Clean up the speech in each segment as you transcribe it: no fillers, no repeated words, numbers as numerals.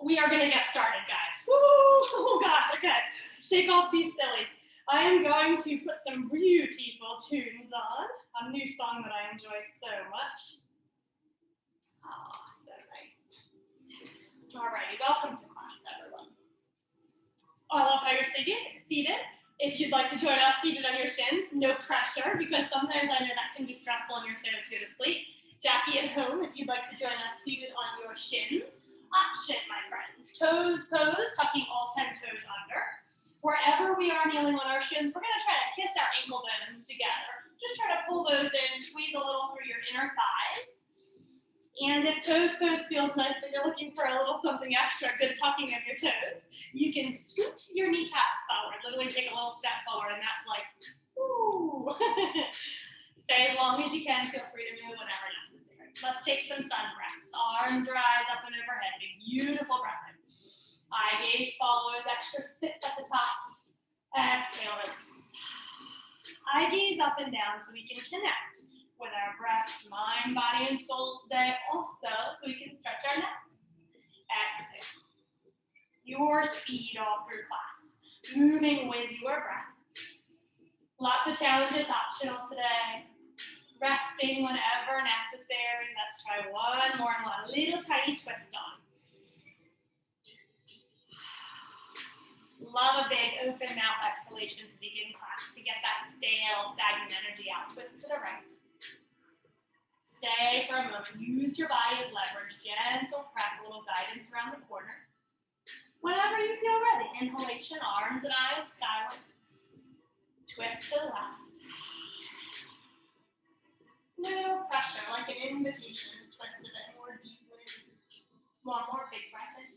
We are gonna get started, guys. Woo! Oh gosh, okay. Shake off these sillies. I am going to put some beautiful tunes on. A new song that I enjoy so much. Oh, so nice. Alrighty, welcome to class, everyone. I love how you're seated. If you'd like to join us seated on your shins, no pressure, because sometimes I know that can be stressful on your toes go to sleep. Jackie at home, if you'd like to join us seated on your shins, option, my friends. Toes pose, tucking all 10 toes under. Wherever we are kneeling on our shins, we're going to try to kiss our ankle bones together. Just try to pull those in, squeeze a little through your inner thighs. And if toes pose feels nice, but you're looking for a little something extra, good tucking of your toes, you can scoot your kneecaps forward. Literally take a little step forward, and that's like, woo. Stay as long as you can. Feel free to move whenever necessary. Let's take some sun breaths. Arms rise up and overhead. Big, beautiful breath in. Eye gaze follows. Extra sit at the top. Exhale, release. Eye gaze up and down so we can connect with our breath, mind, body, and soul today. Also, so we can stretch our necks. Exhale. Your speed all through class. Moving with your breath. Lots of challenges optional today. Resting whenever necessary. Let's try one more and one little tiny twist on. Love a big open mouth exhalation to begin class to get that stale, stagnant energy out. Twist to the right. Stay for a moment. Use your body as leverage. Gentle press, a little guidance around the corner. Whenever you feel ready. Inhalation, arms and eyes skywards. Twist to the left. Little pressure, like an invitation to twist it in more deeply. One more big breath in.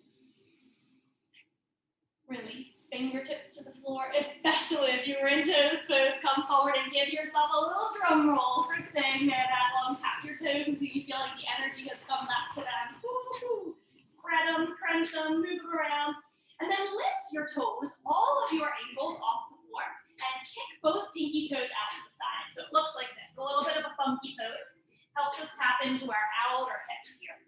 Release, fingertips to the floor, especially if you were in toes pose. Come forward and give yourself a little drum roll for staying there that long. Tap your toes until you feel like the energy has come back to them. Woo-hoo. Spread them, crunch them, move them around. And then lift your toes, all of your ankles off the floor, and kick both pinky toes out to the side. So it looks like this, a little bit of a funky pose. Helps us tap into our outer hips here.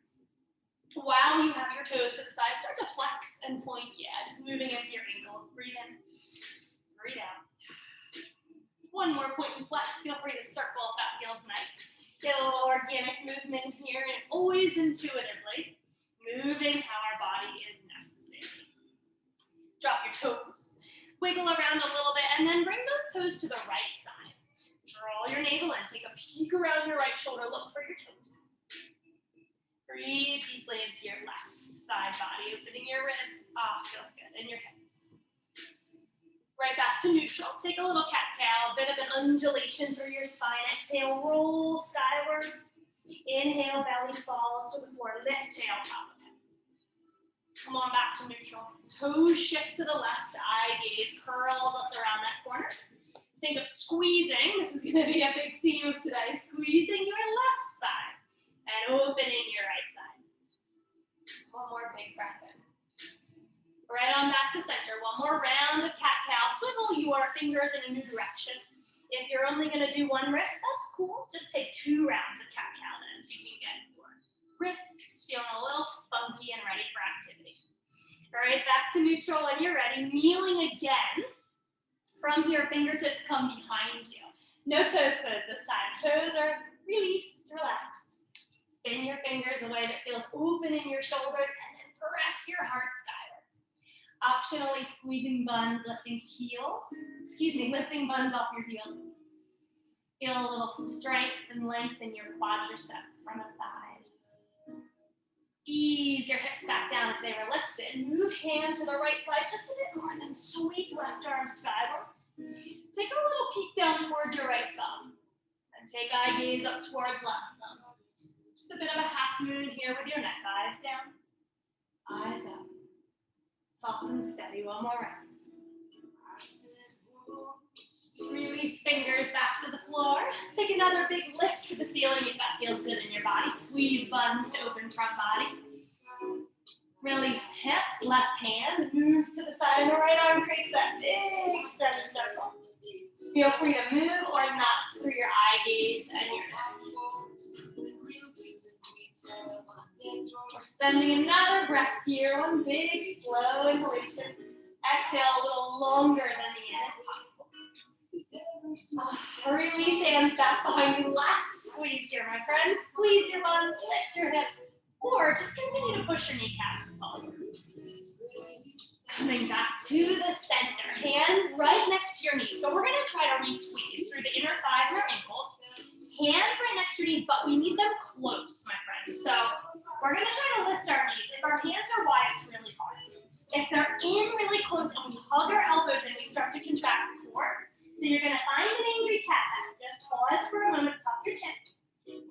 While you have your toes to the side, start to flex and point. Yeah, just moving into your ankles. Breathe in, breathe out. One more point and flex. Feel free to circle if that feels nice. Get a little organic movement here, and always intuitively moving how our body is necessary. Drop your toes. Wiggle around a little bit, and then bring both toes to the right side. Draw your navel in. Take a peek around your right shoulder. Look for your toes. Breathe deeply into your left side body, opening your ribs. Ah, feels good. And your hips. Right back to neutral. Take a little cat-cow, a bit of an undulation through your spine. Exhale, roll skywards. Inhale, belly falls to the floor. Lift tail, top of head. Come on back to neutral. Toes shift to the left. Eye gaze curls us around that corner. Think of squeezing. This is going to be a big theme of today. Squeezing your left side. And opening your right side. One more big breath in. Right on back to center. One more round of cat-cow. Swivel your fingers in a new direction. If you're only going to do one wrist, that's cool. Just take 2 rounds of cat-cow then, so you can get your wrists feeling a little spunky and ready for activity. All right, back to neutral when you're ready. Kneeling again. From here, fingertips come behind you. No toes pose this time. Toes are released, relaxed. Spin your fingers a way that feels open in your shoulders, and then press your heart skyward. Optionally squeezing buns, lifting buns off your heels. Feel a little strength and length in your quadriceps from the thighs. Ease your hips back down if they were lifted. Move hand to the right side just a bit more, and then sweep left arm skywards. Take a little peek down towards your right thumb. And take eye gaze up towards left thumb. Just a bit of a half moon here with your neck. Eyes down. Eyes up. Soft and steady. One more round. Release fingers back to the floor. Take another big lift to the ceiling if that feels good in your body. Squeeze buns to open front body. Release hips, left hand moves to the side, and the right arm creates that big center circle. Feel free to move or not through your eye gaze and your neck. Or Spending another breath here. One big, slow inhalation. Exhale a little longer than the inhale. Release hands back behind you. Last squeeze here, my friends. Squeeze your buns, lift your hips, or just continue to push your kneecaps forward. Coming back to the center, hands right next to your knees. So we're gonna try to re-squeeze through the inner thighs and our ankles. Hands right next to your knees, but we need them close, my friends. So we're gonna try to lift our knees. If our hands are wide, it's really hard. If they're in really close and we hug our elbows and we start to contract the core, so you're gonna find an angry cat back. Just pause for a moment, tuck your chin,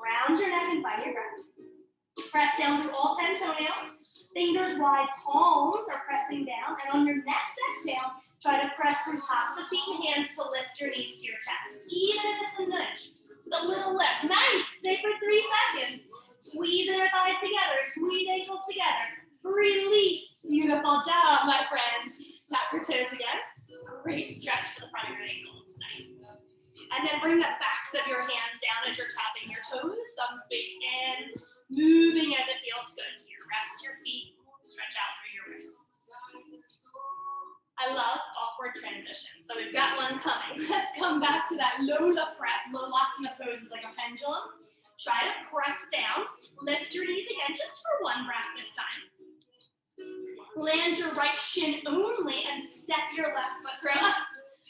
round your neck and find your breath. Press down through all 10 toenails. Fingers wide, palms are pressing down. And on your next exhale, try to press through tops of feet and hands to lift your knees to your chest. Even if it's a nudge, just a little lift. Nice, stay for 3 seconds. Squeeze inner thighs together, squeeze ankles together. Release, beautiful job, my friends. Tap your toes again. Great stretch for the front of your ankles, nice. And then bring the backs of your hands down as you're tapping your toes, thumb space in. Moving as it feels good here. Rest your feet, stretch out through your wrists. I love awkward transitions. So we've got one coming. Let's come back to that Lola prep. Lolasana pose is like a pendulum. Try to press down. Lift your knees again, just for one breath this time. Land your right shin only and step your left foot through.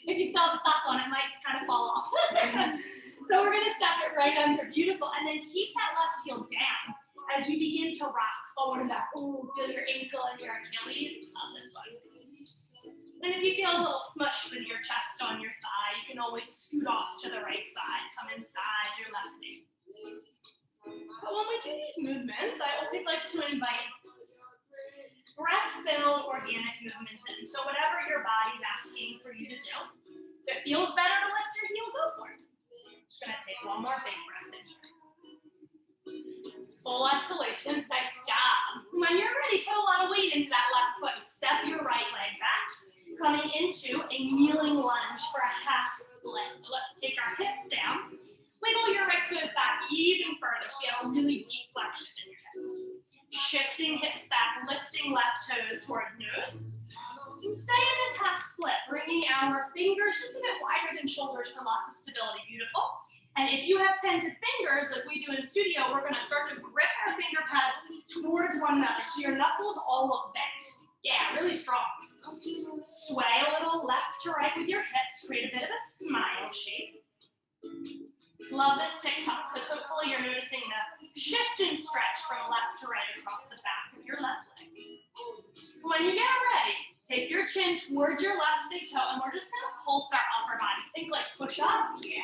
If you still have a sock on, it might kind of fall off. So we're gonna step it right under, beautiful, and then keep that left heel down as you begin to rock forward and back. Ooh, feel your ankle and your Achilles. Love this one. And if you feel a little smush in your chest on your thigh, you can always scoot off to the right side, come inside your left knee. But when we do these movements, I always like to invite breath-filled organic movements in. So whatever your body's asking for you to do, if it feels better to lift your heel, go for it. Just gonna take one more big breath in here. Full exhalation, nice job. When you're ready, put a lot of weight into that left foot. Step your right leg back, coming into a kneeling lunge for a half split. So let's take our hips down. Wiggle your right toes back even further so you have a really deep flexion in your hips. Shifting hips back, lifting left toes towards nose. Stay in this half split, bringing our fingers just a bit wider than shoulders for lots of stability. Beautiful. And if you have tented fingers, like we do in studio, we're going to start to grip our finger pads towards one another. So your knuckles all look bent. Yeah, really strong. Sway a little left to right with your hips. Create a bit of a smile shape. Love this TikTok because hopefully you're noticing the shift and stretch from left to right across the back of your left leg. When you get ready, take your chin towards your left big toe and we're just going to pulse our upper body. Think like push-ups. Yeah.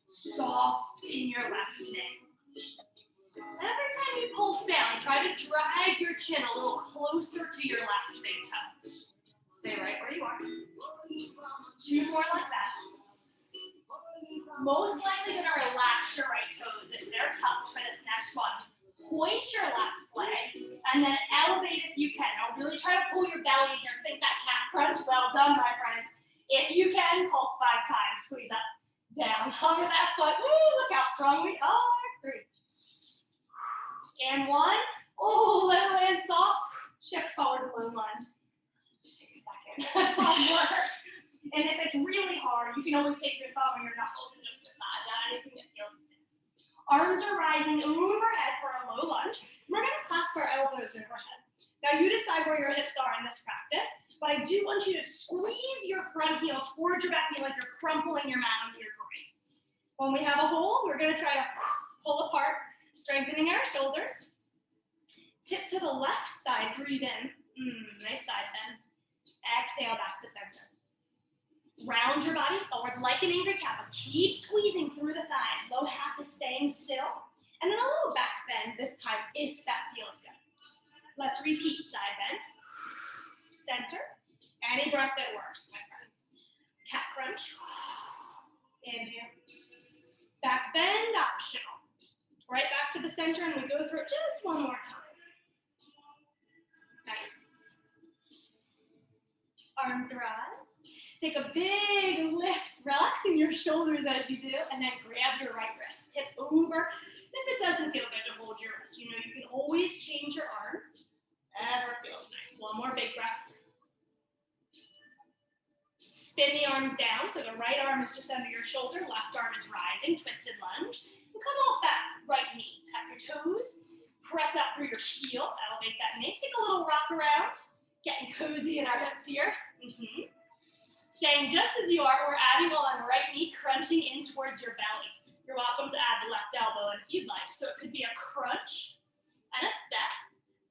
Soft in your left knee. Every time you pulse down, try to drag your chin a little closer to your left big toe. Stay right where you are. 2 more like that. Most likely going to relax your right toes if they're tucked for this next one. Point your left leg and then elevate if you can. Now really try to pull your belly in here. Think that cat crunch. Well done, my friends. If you can, pulse 5 times. Squeeze up, down, hover that foot. Woo, look how strong we are. 3. And 1. Oh, little and soft. Shift forward, low lunge. Just take a second. 12 more. And if it's really hard, you can always take your thumb or your knuckles and just massage out anything that feels stiff. Arms are rising overhead for a low lunge. We're going to clasp our elbows overhead. Now you decide where your hips are in this practice, but I do want you to squeeze your front heel towards your back knee like you're crumpling your mat under your groin. When we have a hold, we're going to try to pull apart, strengthening our shoulders. Tip to the left side, breathe in. Nice side bend. Exhale back to center. Round your body forward like an angry cat. Keep squeezing through the thighs. Low half is staying still. And then a little back bend this time if that feels good. Let's repeat side bend. Center. Any breath that works, my friends. Cat crunch. Inhale. Back bend, optional. Right back to the center and we go through it just one more time. Nice. Arms rise. Take a big lift, relaxing your shoulders as you do, and then grab your right wrist. Tip over. If it doesn't feel good to hold hold your wrist. You know you can always change your arms. Ever feels nice. One more big breath. Spin the arms down, so the right arm is just under your shoulder, left arm is rising, twisted lunge. And come off that right knee. Tap your toes, press out through your heel, elevate that knee. Take a little rock around, getting cozy in our hips here. Staying just as you are, we're adding on right knee, crunching in towards your belly. You're welcome to add the left elbow in if you'd like. So it could be a crunch and a step,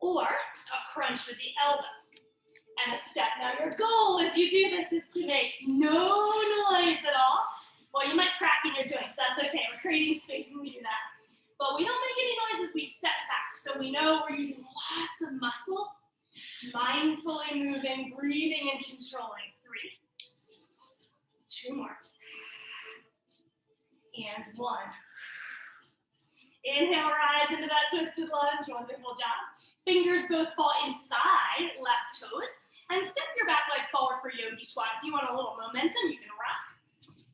or a crunch with the elbow and a step. Now your goal as you do this is to make no noise at all. Well, you might crack in your joints, that's okay. We're creating space when we do that. But we don't make any noise as we step back. So we know we're using lots of muscles, mindfully moving, breathing and controlling. 3, 2 more. And 1. Inhale, rise into that twisted lunge. Wonderful job. Fingers both fall inside left toes. And step your back leg forward for yogi squat. If you want a little momentum, you can rock.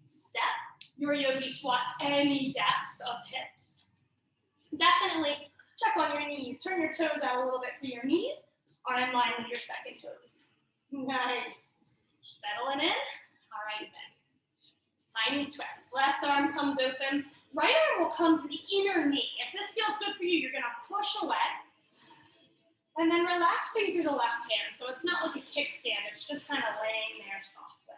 Step your yogi squat any depth of hips. Definitely check on your knees. Turn your toes out a little bit so your knees are in line with your second toes. Nice. Settling in. All right, then. Tiny twist. Left arm comes open. Right arm will come to the inner knee. If this feels good for you, you're going to push away. And then relaxing through the left hand. So it's not like a kickstand. It's just kind of laying there softly.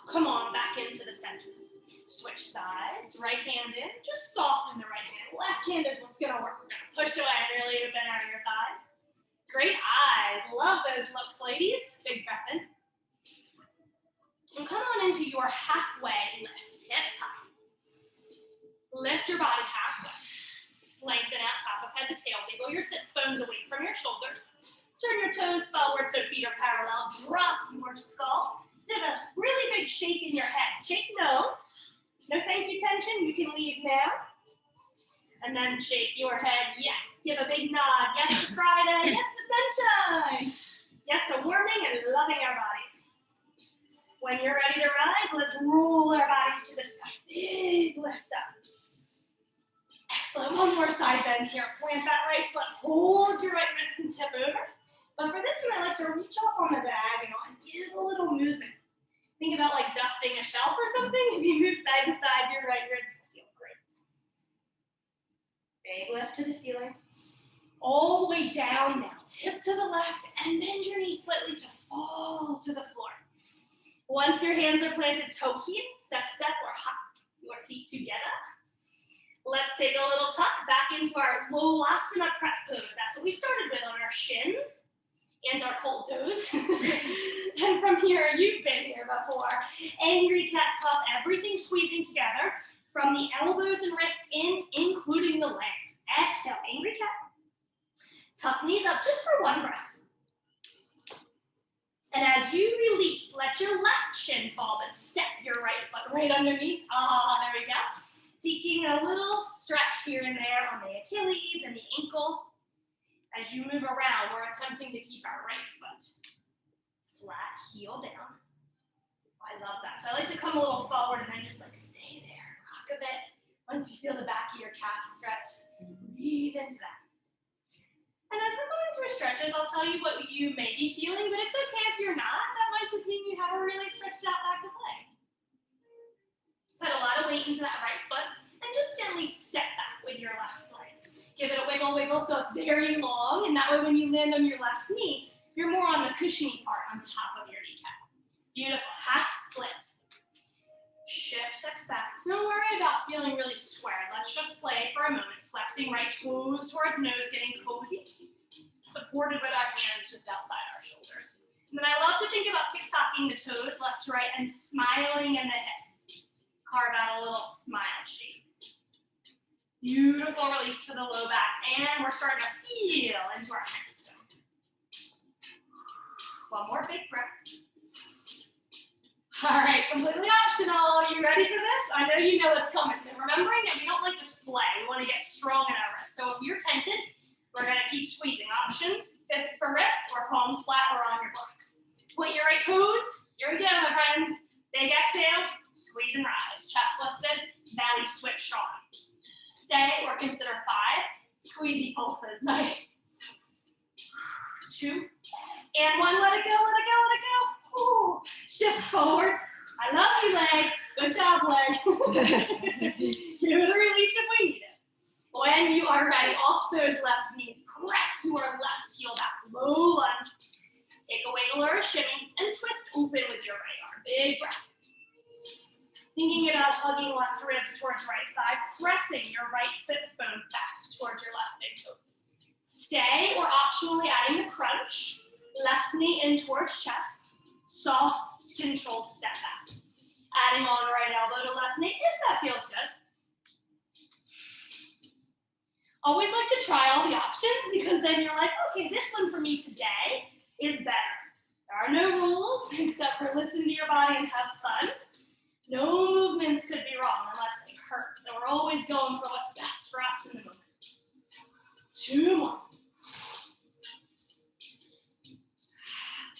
Come on, back into the center. Switch sides. Right hand in. Just soften the right hand. Left hand is what's going to work. We're going to push away and really open out your thighs. Great eyes. Love those looks, ladies. Big breath in. And come on into your halfway lift, hips high. Lift your body halfway. Lengthen out top of head to tail. Wiggle your sits bones away from your shoulders. Turn your toes forward so feet are parallel. Drop your skull. Give a really big shake in your head. Shake no. No thank you tension. You can leave now. And then shake your head. Yes. Give a big nod. Yes to Friday. Yes to sunshine. Yes to warming and loving our bodies. When you're ready to rise, let's roll our bodies to the sky. Big lift up. Excellent. One more side bend here. Plant that right foot. Hold your right wrist and tip over. But for this one, I like to reach off on the diagonal and give a little movement. Think about like dusting a shelf or something. If you move side to side, your right ribs will feel great. Big lift to the ceiling. All the way down now. Tip to the left and bend your knees slightly to fall to the floor. Once your hands are planted, toe heel, step, step, or hop your feet together. Let's take a little tuck back into our Lolasana prep pose. That's what we started with on our shins and our cold toes. And from here, you've been here before. Angry cat puff, everything squeezing together from the elbows and wrists in, including the legs. Exhale, angry cat. Tuck knees up just for one breath. And as you release, let your left shin fall, but step your right foot right underneath. There we go. Taking a little stretch here and there on the Achilles and the ankle. As you move around, we're attempting to keep our right foot flat, heel down. I love that. So I like to come a little forward and then just like stay there, rock a bit. Once you feel the back of your calf stretch, breathe into that. And as we're going through stretches, I'll tell you what you may be feeling, but it's okay if you're not. That might just mean you have a really stretched out back of leg. Put a lot of weight into that right foot and just gently step back with your left leg. Give it a wiggle, wiggle so it's very long, and that way when you land on your left knee, you're more on the cushiony part on top of your kneecap. Beautiful. Half split. Shift, steps back. Don't worry about feeling really squared. Let's just play for a moment. Flexing right toes towards nose, getting cozy. Supported with our hands just outside our shoulders. And then I love to think about tick-tocking the toes left to right and smiling in the hips. Carve out a little smile shape. Beautiful release to the low back. And we're starting to feel into our handstone. One more big breath. All right, completely optional. Are you ready for this? I know you know what's coming. So remembering that we don't like to splay. We want to get strong in our wrists. So if you're tempted, we're going to keep squeezing. Options, fists for wrists, or palms flat or on your blocks. Point your right toes. Here we go, my friends. Big exhale, squeeze and rise. Chest lifted, belly switched on. Stay or consider 5. Squeezy pulses, nice. 2, and 1, let it go, let it go, let it go. Ooh. Shift forward. I love you, leg. Good job, leg. Give it a release if we need it. When you are ready, off those left knees, press your left heel back, low lunge. Take a wiggle or a shimmy and twist open with your right arm. Big breath. Thinking about hugging left ribs towards right thigh, pressing your right sits bone back towards your left big toes. Stay or optionally adding the crunch, left knee in towards chest, soft, controlled step back. Adding on right elbow to left knee if that feels good. Always like to try all the options because then you're like, okay, this one for me today is better. There are no rules except for listen to your body and have fun. No movements could be wrong unless they hurt. So we're always going for what's best for us in the moment. 2 more.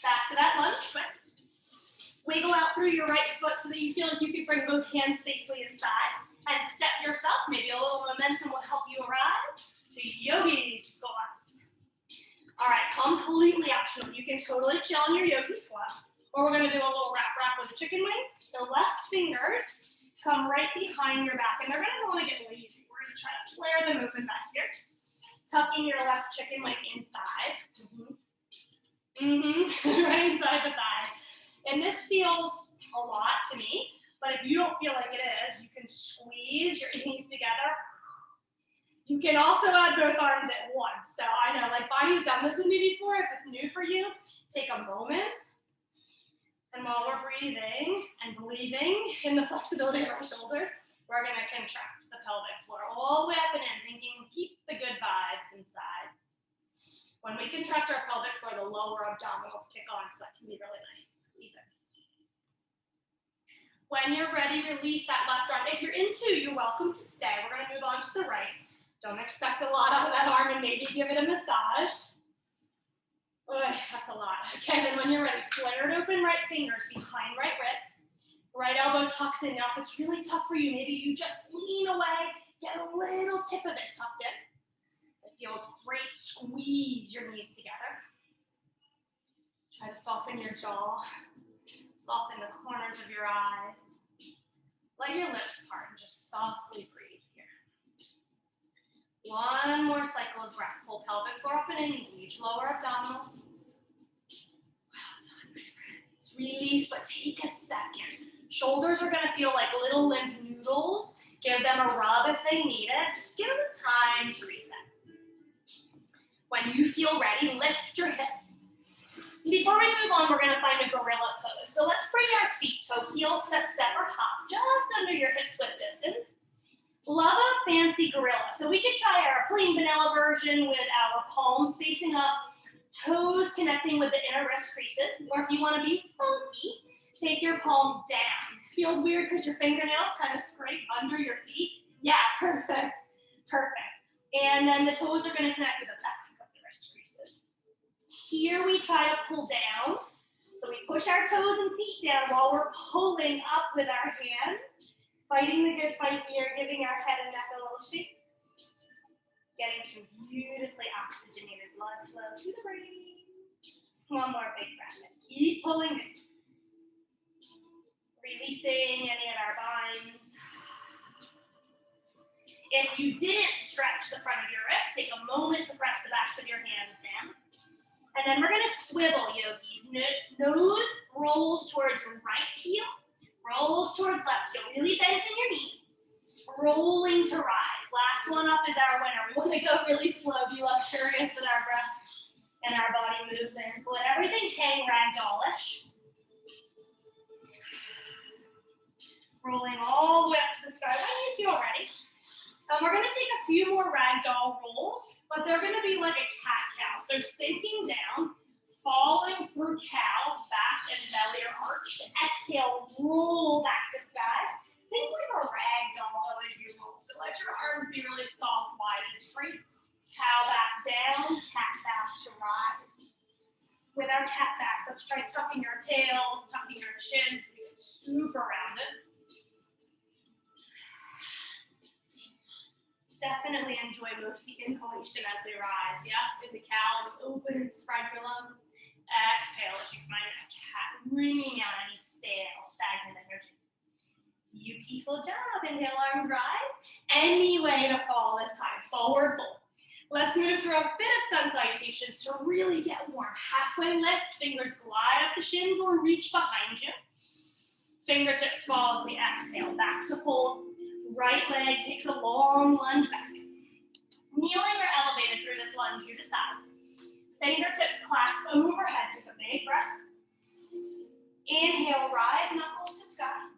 Back to that lunge twist. Wiggle out through your right foot so that you feel like you can bring both hands safely aside. And step yourself. Maybe a little momentum will help you arrive to yogi squats. All right, completely optional. You can totally chill on your yogi squat. Or we're going to do a little wrap with a chicken wing. So left fingers come right behind your back. And they're going to want to get lazy. We're going to try to flare them open back here. Tucking your left chicken wing inside. Right inside the thigh. And this feels a lot to me. But if you don't feel like it is, you can squeeze your knees together. You can also add both arms at once. So I know, like, Body's done this with me before. If it's new for you, take a moment. And while we're breathing and believing in the flexibility of our shoulders, we're going to contract the pelvic floor all the way up and in, thinking, keep the good vibes inside. When we contract our pelvic floor, the lower abdominals kick on, so that can be really nice. Squeeze it. When you're ready, release that left arm. If you're in 2, you're welcome to stay. We're going to move on to the right. Don't expect a lot out of that arm and maybe give it a massage. That's a lot. Okay, then when you're ready, flared open right fingers behind right ribs. Right elbow tucks in. Now, if it's really tough for you, maybe you just lean away, get a little tip of it tucked in. It feels great. Squeeze your knees together. Try to soften your jaw. Soften the corners of your eyes. Let your lips part and just softly breathe here. One more cycle of breath. Pull pelvic floor up and engage lower abdominals. Well done, my friends. Release, but take a second. Shoulders are going to feel like little limp noodles. Give them a rub if they need it. Just give them time to reset. When you feel ready, lift your hips. Before we move on, we're going to find a gorilla pose. So let's bring our feet toe, heel, step, or hop, just under your hip width distance. Love a fancy gorilla. So we could try our plain vanilla version with our palms facing up, toes connecting with the inner wrist creases. Or if you want to be funky, take your palms down. Feels weird because your fingernails kind of scrape under your feet. Yeah, perfect. Perfect. And then the toes are going to connect with the back of the wrist creases. Here we try to pull down. So we push our toes and feet down while we're pulling up with our hands. Fighting the good fight here, giving our head and neck a little shake. Getting some beautifully oxygenated blood flow to the brain. One more big breath. Keep pulling it. Releasing any of our binds. If you didn't stretch the front of your wrist, take a moment to press the backs of your hands down. And then we're going to swivel, yogis. Nose rolls towards right heel, rolls towards left heel. Really bend in your knees. Rolling to rise. Last one up is our winner. We want to go really slow, be luxurious with our breath and our body movements. Let everything hang ragdollish. Rolling all the way up to the sky when you feel ready. We're going to take a few more ragdoll rolls, but they're going to be like a cat-cow. So sinking down, falling through cow, back and belly or arch. Exhale, roll back to sky. Think like a ragdoll as you roll. So let your arms be really soft, wide, and free. Cow back down, cat back to rise. With our cat backs, let's try tucking your tails, tucking your chins, so you get super rounded. Definitely enjoy most the inhalation as they rise. Yes, in the cow, open and spread your lungs. Exhale as you find a cat, wringing out any stale, stagnant energy. Beautiful job. Inhale, arms rise. Any way to fall this time. Forward fold. Let's move through a bit of sun salutations to really get warm. Halfway lift, fingers glide up the shins or reach behind you. Fingertips fall as we exhale, back to fold. Right leg takes a long lunge back. Kneeling or elevated through this lunge, you decide. Fingertips clasp overhead, take a big breath. Inhale, rise, knuckles to sky.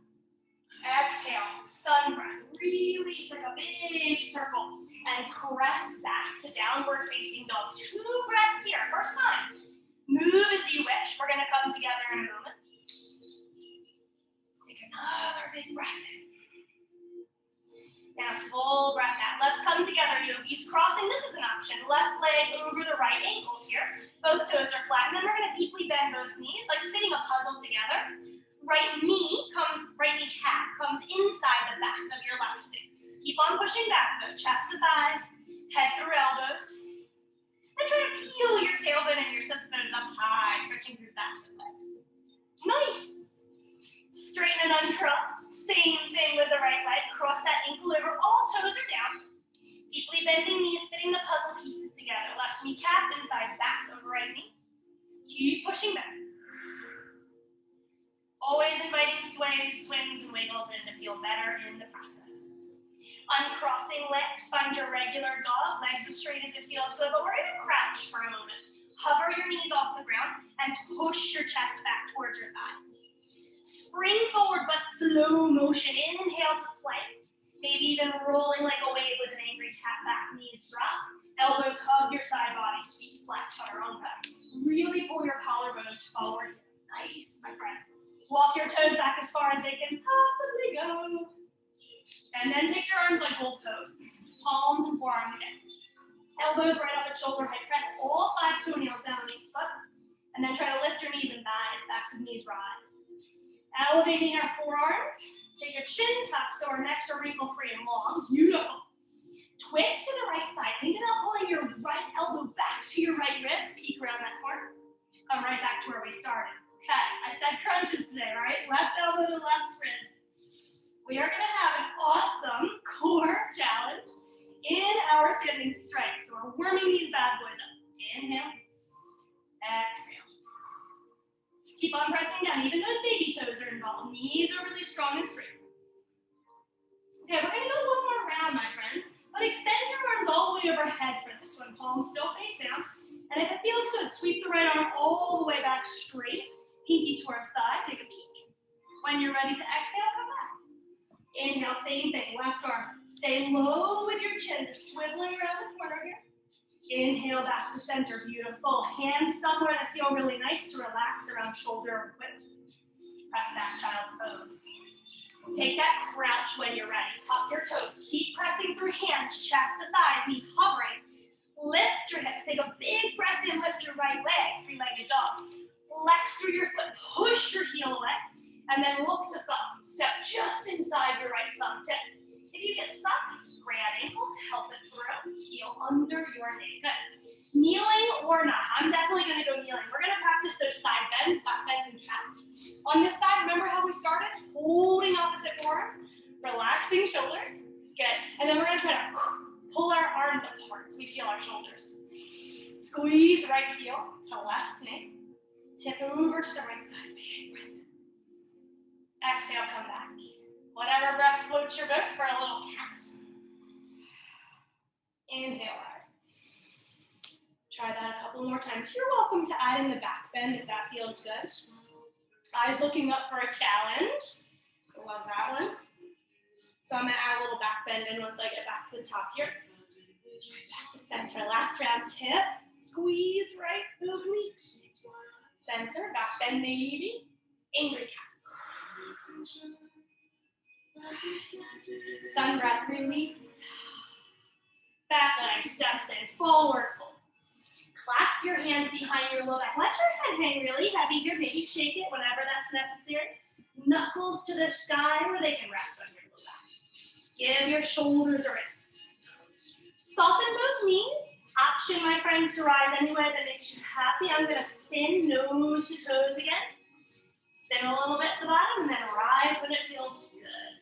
Exhale, sun breath. Release like a big circle and press back to downward facing dog. 2 breaths here, first time. Move as you wish. We're gonna come together in a moment. Take another big breath in. And a full breath out. Let's come together, yogis. Crossing, this is an option. Left leg over the right ankles here. Both toes are flat. And then we're gonna deeply bend both knees, like fitting a puzzle together. Right knee cap comes inside the back of your left knee. Keep on pushing back, though. Chest to thighs, head through elbows. And try to peel your tailbone and your sits bones up high, stretching through backs and legs. Nice. Straighten and uncross. Same thing with the right leg. Cross that ankle over. All toes are down. Deeply bending knees, fitting the puzzle pieces together. Left knee cap inside back of right knee. Keep pushing back. Always inviting sways, swings, and wiggles in to feel better in the process. Uncrossing legs, find your regular dog, legs as straight as it feels good, but we're gonna crouch for a moment. Hover your knees off the ground and push your chest back towards your thighs. Spring forward, but slow motion. Inhale to plank. Maybe even rolling like a wave with an angry cat back, knees drop. Elbows hug your side bodies, feet flat, shutter on back. Really pull your collarbones forward. Nice, my friends. Walk your toes back as far as they can possibly go. And then take your arms like goalposts. Palms and forearms down. Elbows right up at shoulder height. Press all 5 toenails down on each foot. And then try to lift your knees and thighs. Backs of knees rise. Elevating our forearms. Take your chin tuck so our necks are wrinkle-free and long. Beautiful. Twist to the right side. Think about pulling your right elbow back to your right ribs. Peek around that corner. Come right back to where we started. Okay, I said crunches today, right? Left elbow to left ribs. We are gonna have an awesome core challenge in our standing strength. So we're warming these bad boys up. Inhale, exhale. Keep on pressing down, even those baby toes are involved. Knees are really strong and straight. Okay, we're gonna go one more round, my friends, but extend your arms all the way overhead for this one. Palms still face down. And if it feels good, sweep the right arm all the way back straight. Pinky towards thigh, take a peek. When you're ready to exhale, come back. Inhale, same thing, left arm. Stay low with your chin, just swiveling around the corner here. Inhale, back to center, beautiful. Hands somewhere that feel really nice to relax around shoulder width. Press back, child's pose. Take that crouch when you're ready. Tuck your toes, keep pressing through hands, chest to thighs, knees hovering. Lift your hips, take a big breath in, lift your right leg, 3-legged dog. Flex through your foot, push your heel away, and then look to thumb. Step just inside your right thumb tip. If you get stuck, grab ankle, help it through, heel under your knee. Good. Kneeling or not, I'm definitely gonna go kneeling. We're gonna practice those side bends, back bends, and cats. On this side, remember how we started? Holding opposite forearms, relaxing shoulders. Good, and then we're gonna try to pull our arms apart so we feel our shoulders. Squeeze right heel to left knee. Tip over to the right side. Big breath in. Exhale, come back. Whatever breath floats your boat for a little cat. Inhale, rise. Try that a couple more times. You're welcome to add in the back bend if that feels good. Eyes looking up for a challenge. Love that one. So I'm gonna add a little back bend in once I get back to the top here. Back to center. Last round, tip. Squeeze right obliques. Center, back bend maybe. Angry cat. Sun breath, release. Back leg steps in, forward fold. Clasp your hands behind your low back. Let your head hang really heavy here. Maybe shake it whenever that's necessary. Knuckles to the sky where they can rest on your low back. Give your shoulders a rinse. Soften those knees. Option, my friends, to rise any way that makes you happy. I'm gonna spin nose to toes again. Spin a little bit at the bottom and then rise when it feels good.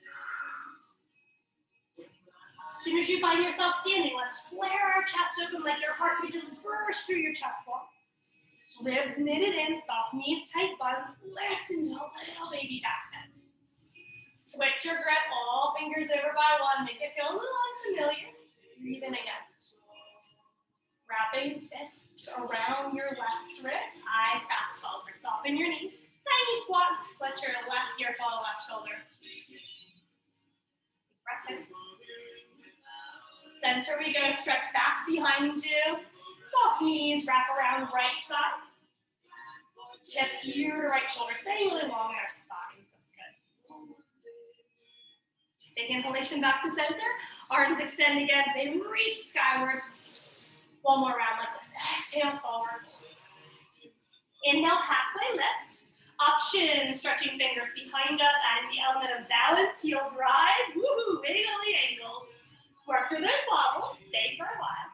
As soon as you find yourself standing, let's flare our chest open like your heart could just burst through your chest wall. Ribs knitted in, soft knees, tight buns, lift into a little baby back bend. Switch your grip, all fingers over by one. Make it feel a little unfamiliar. Breathe in again. Wrapping fists around your left wrist, eyes back forward. Soften your knees. Tiny squat. Let your left ear fall left shoulder. Breath in. Center we go. Stretch back behind you. Soft knees. Wrap around right side. Tip your right shoulder. Staying really long in our spine. That's good. Big inhalation back to center. Arms extend again. They reach skywards. One more round like this. Exhale, forward. Inhale, halfway lift. Option, stretching fingers behind us, adding the element of balance. Heels rise. Woohoo, wiggly ankles. Work through those wobbles. Stay for a while.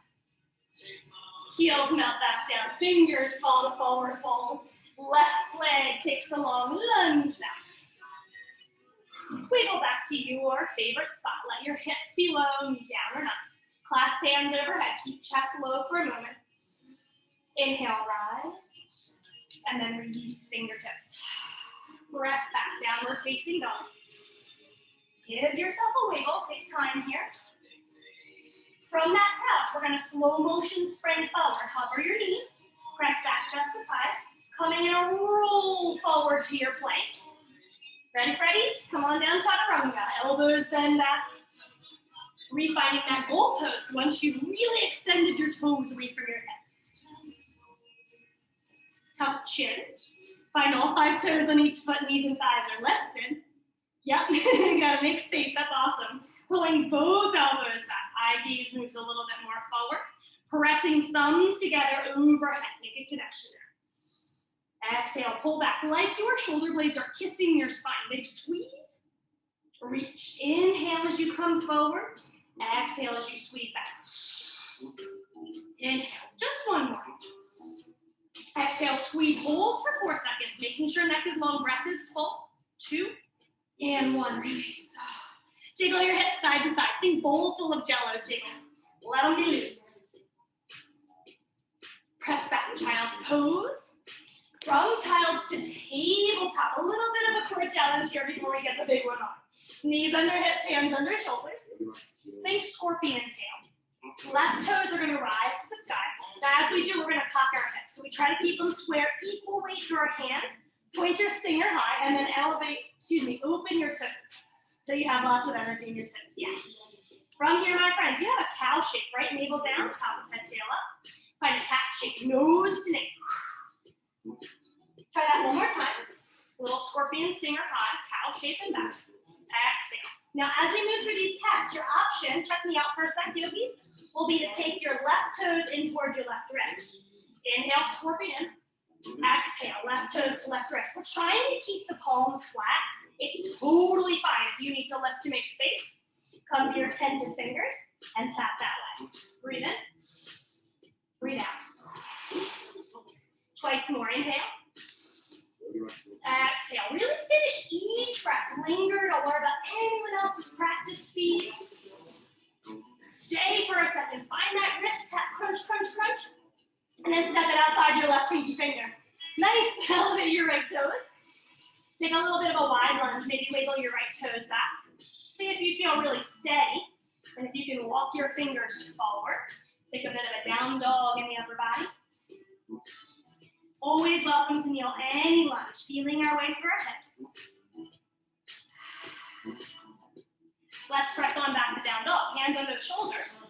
Heels melt back down. Fingers fall to forward fold. Left leg takes the long lunge back. Wiggle back to your favorite spot. Let your hips be low, knee down or not. Clasp hands overhead. Keep chest low for a moment. Inhale, rise. And then release fingertips. Press back, downward facing dog. Give yourself a wiggle. Take time here. From that crouch, we're going to slow motion spring forward. Hover your knees. Press back just to thighs. Coming in a roll forward to your plank. Ready, Freddies? Come on down, chaturanga. Elbows bend back. Refinding that goalpost once you've really extended your toes away from your hips. Tuck chin. Find all 5 toes on each foot, knees and thighs are lifted. Yep, gotta make space, that's awesome. Pulling both elbows back. Eye gaze moves a little bit more forward. Pressing thumbs together overhead, make a connection there. Exhale, pull back like your shoulder blades are kissing your spine. Big squeeze. Reach. Inhale as you come forward. Exhale as you squeeze back. Inhale, just one more. Exhale, squeeze, hold for 4 seconds, making sure neck is long, breath is full. 2 and 1, release. Jiggle your hips side to side. Think bowl full of jello, jiggle. Let them be loose. Press back, child's pose. From child's to tabletop. A little bit of a core challenge here before we get the big one on. Knees under hips, hands under shoulders. Think scorpion tail. Left toes are gonna rise to the sky. Now as we do, we're gonna cock our hips. So we try to keep them square, equal weight through our hands. Point your stinger high and then open your toes. So you have lots of energy in your toes, yeah. From here, my friends, you have a cow shape, right navel down, top of head, tail up. Find a cat shape, nose to nape. Try that one more time. Little scorpion stinger high, cow shape and back. Exhale. Now, as we move through these cats, your option, check me out for a sec, yogis, will be to take your left toes in towards your left wrist. Inhale, scorpion. Exhale, left toes to left wrist. We're trying to keep the palms flat. It's totally fine if you need to lift to make space. Come to your tented fingers and tap that way. Breathe in. Breathe out. Twice more. Inhale. Exhale. Really finish each breath. Linger. Don't worry about anyone else's practice speed. Stay for a second. Find that wrist tap. Crunch, crunch, crunch. And then step it outside your left pinky finger. Nice. Elevate your right toes. Take a little bit of a wide lunge. Maybe wiggle your right toes back. See if you feel really steady. And if you can walk your fingers forward. Take a bit of a down dog in the upper body. Always welcome to kneel any lunge. Feeling our way through our hips. Let's press on back to down dog. Hands under the shoulders.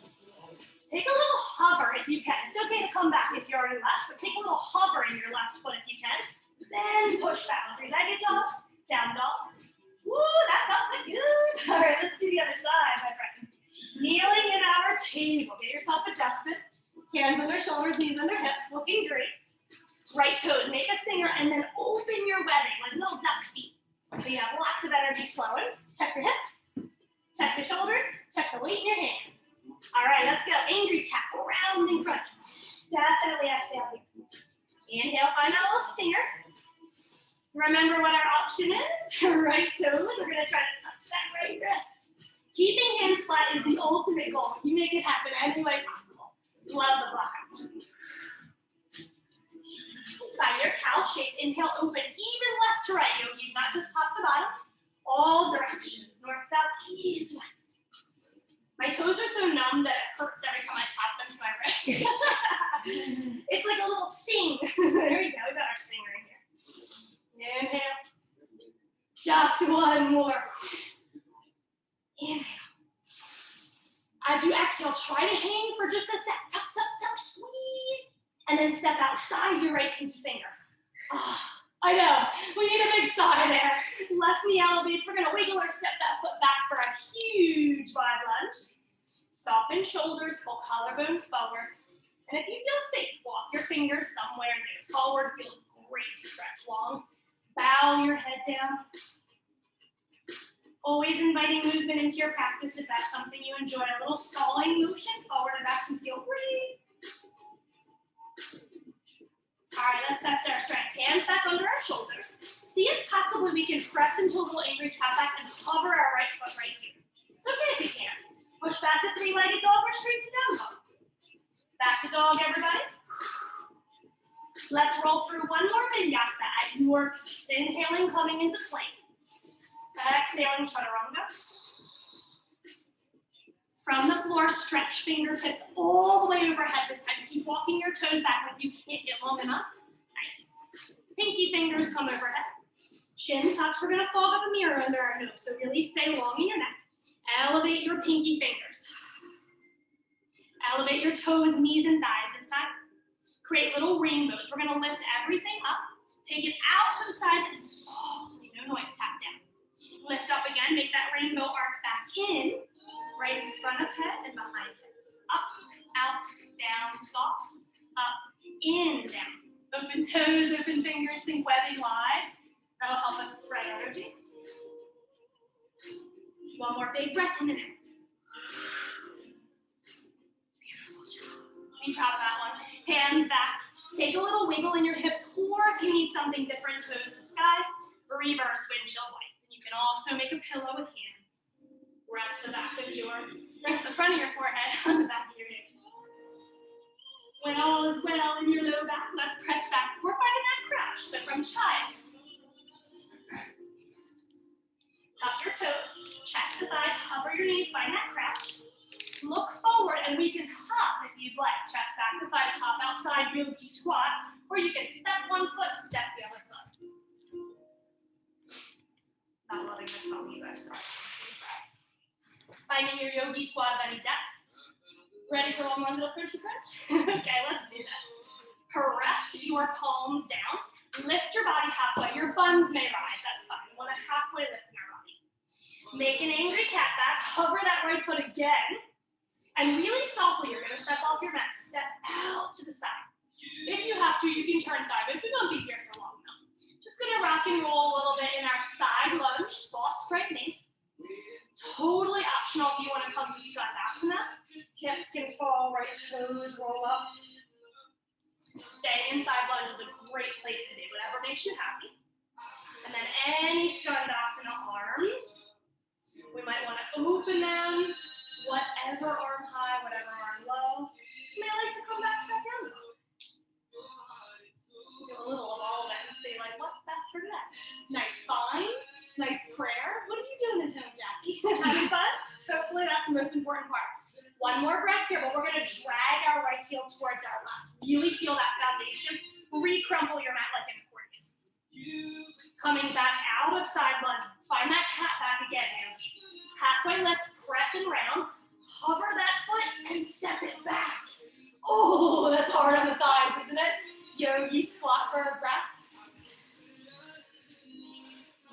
Take a little hover if you can. It's okay to come back if you're already left, but take a little hover in your left foot if you can. Then push back. Three-legged dog, down dog. Woo, that felt so good. All right, let's do the other side, my friend. Kneeling in our table. Get yourself adjusted. Hands under shoulders, knees under hips. Looking great. Right toes, make a stinger, and then open your webbing like little duck feet. So you have lots of energy flowing. Check your hips. Check the shoulders. Check the weight in your hands. All right, let's go. Angry cat, round and crunch. Definitely exhale here. Inhale, find that little stinger. Remember what our option is. Right toes, we're gonna try to touch that right wrist. Keeping hands flat is the ultimate goal. You make it happen any way possible. Love the block out. Find your cow shape. Inhale, open, even left to right, yogis, not just top to bottom. All directions, north, south, east, west. My toes are so numb that it hurts every time I tap them to my wrist. It's like a little sting. There you go, we got our sting right here. Inhale. Just one more. Inhale. As you exhale, try to hang for just a sec. Tuck, tuck, tuck, squeeze. And then step outside your right pinky finger. I know, we need a big sigh there. Left knee elevates, we're gonna wiggle or step that foot back for a huge wide lunge. Soften shoulders, pull collarbones forward. And if you feel safe, walk your fingers somewhere new. Forward feels great to stretch long. Bow your head down. Always inviting movement into your practice if that's something you enjoy. A little stalling motion, forward and back can feel great. All right, let's test our strength. Hands back under our shoulders. See if possibly we can press into a little angry cat back and hover our right foot right here. It's okay if you can't. Push back to three-legged dog or straight to down dog. Back to dog, everybody. Let's roll through one more vinyasa at your pace. Inhaling, coming into plank. Exhaling, chaturanga. From the floor, stretch fingertips all the way overhead this time. Keep walking your toes back if you can't get long enough. Nice. Pinky fingers come overhead. Chin tucks, we're gonna fog up a mirror under our nose, so really stay long in your neck. Elevate your pinky fingers. Elevate your toes, knees, and thighs this time. Create little rainbows. We're gonna lift everything up, take it out to the sides, and softly, no noise, tap down. Lift up again, make that rainbow arc back in, right in front of head and behind hips. Up, out, down, soft, up, in, down. Open toes, open fingers, think webbing wide. That'll help us spread energy. One more big breath in and out. Beautiful job. Be proud of that one. Hands back. Take a little wiggle in your hips, or if you need something different, toes to sky, reverse windshield wipe. You can also make a pillow with hands. Rest the front of your forehead on the back of your hip. When all is well in your low back, let's press back. We're finding that crouch, so from child. Tuck your toes, chest to thighs, hover your knees, find that crouch. Look forward, and we can hop if you'd like. Chest back to thighs, hop outside, yogi squat, or you can step one foot, step the other foot. Not loving this song either, sorry. Finding your yogi squat of any depth. Ready for one more little crunchy crunch? Okay, let's do this. Press your palms down. Lift your body halfway. Your buns may rise, that's fine. We want a halfway lift in our body. Make an angry cat back. Hover that right foot again. And really softly, you're gonna step off your mat. Step out to the side. If you have to, you can turn sideways. We won't be here for long enough. Just gonna rock and roll a little bit in our side lunge, soft right knee. Totally optional if you want to come to Svanasana. Hips can fall, right toes roll up. Staying in side lunge is a great place to be, whatever makes you happy. And then any Svanasana arms, we might want to open them, whatever arm high, whatever arm low. You may like to come back to that down dog. Do a little of all of it and see like, what's best for today? Nice bind, nice prayer. What are you doing at home, Jackie? Having fun? Hopefully that's the most important part. One more breath here, but we're gonna drag our right heel towards our left. Really feel that foundation. Re-crumple your mat like an accordion. Coming back out of side lunge. Find that cat back again, yogis. Halfway lift, press and round. Hover that foot and step it back. Oh, that's hard on the thighs, isn't it? Yogi squat for a breath.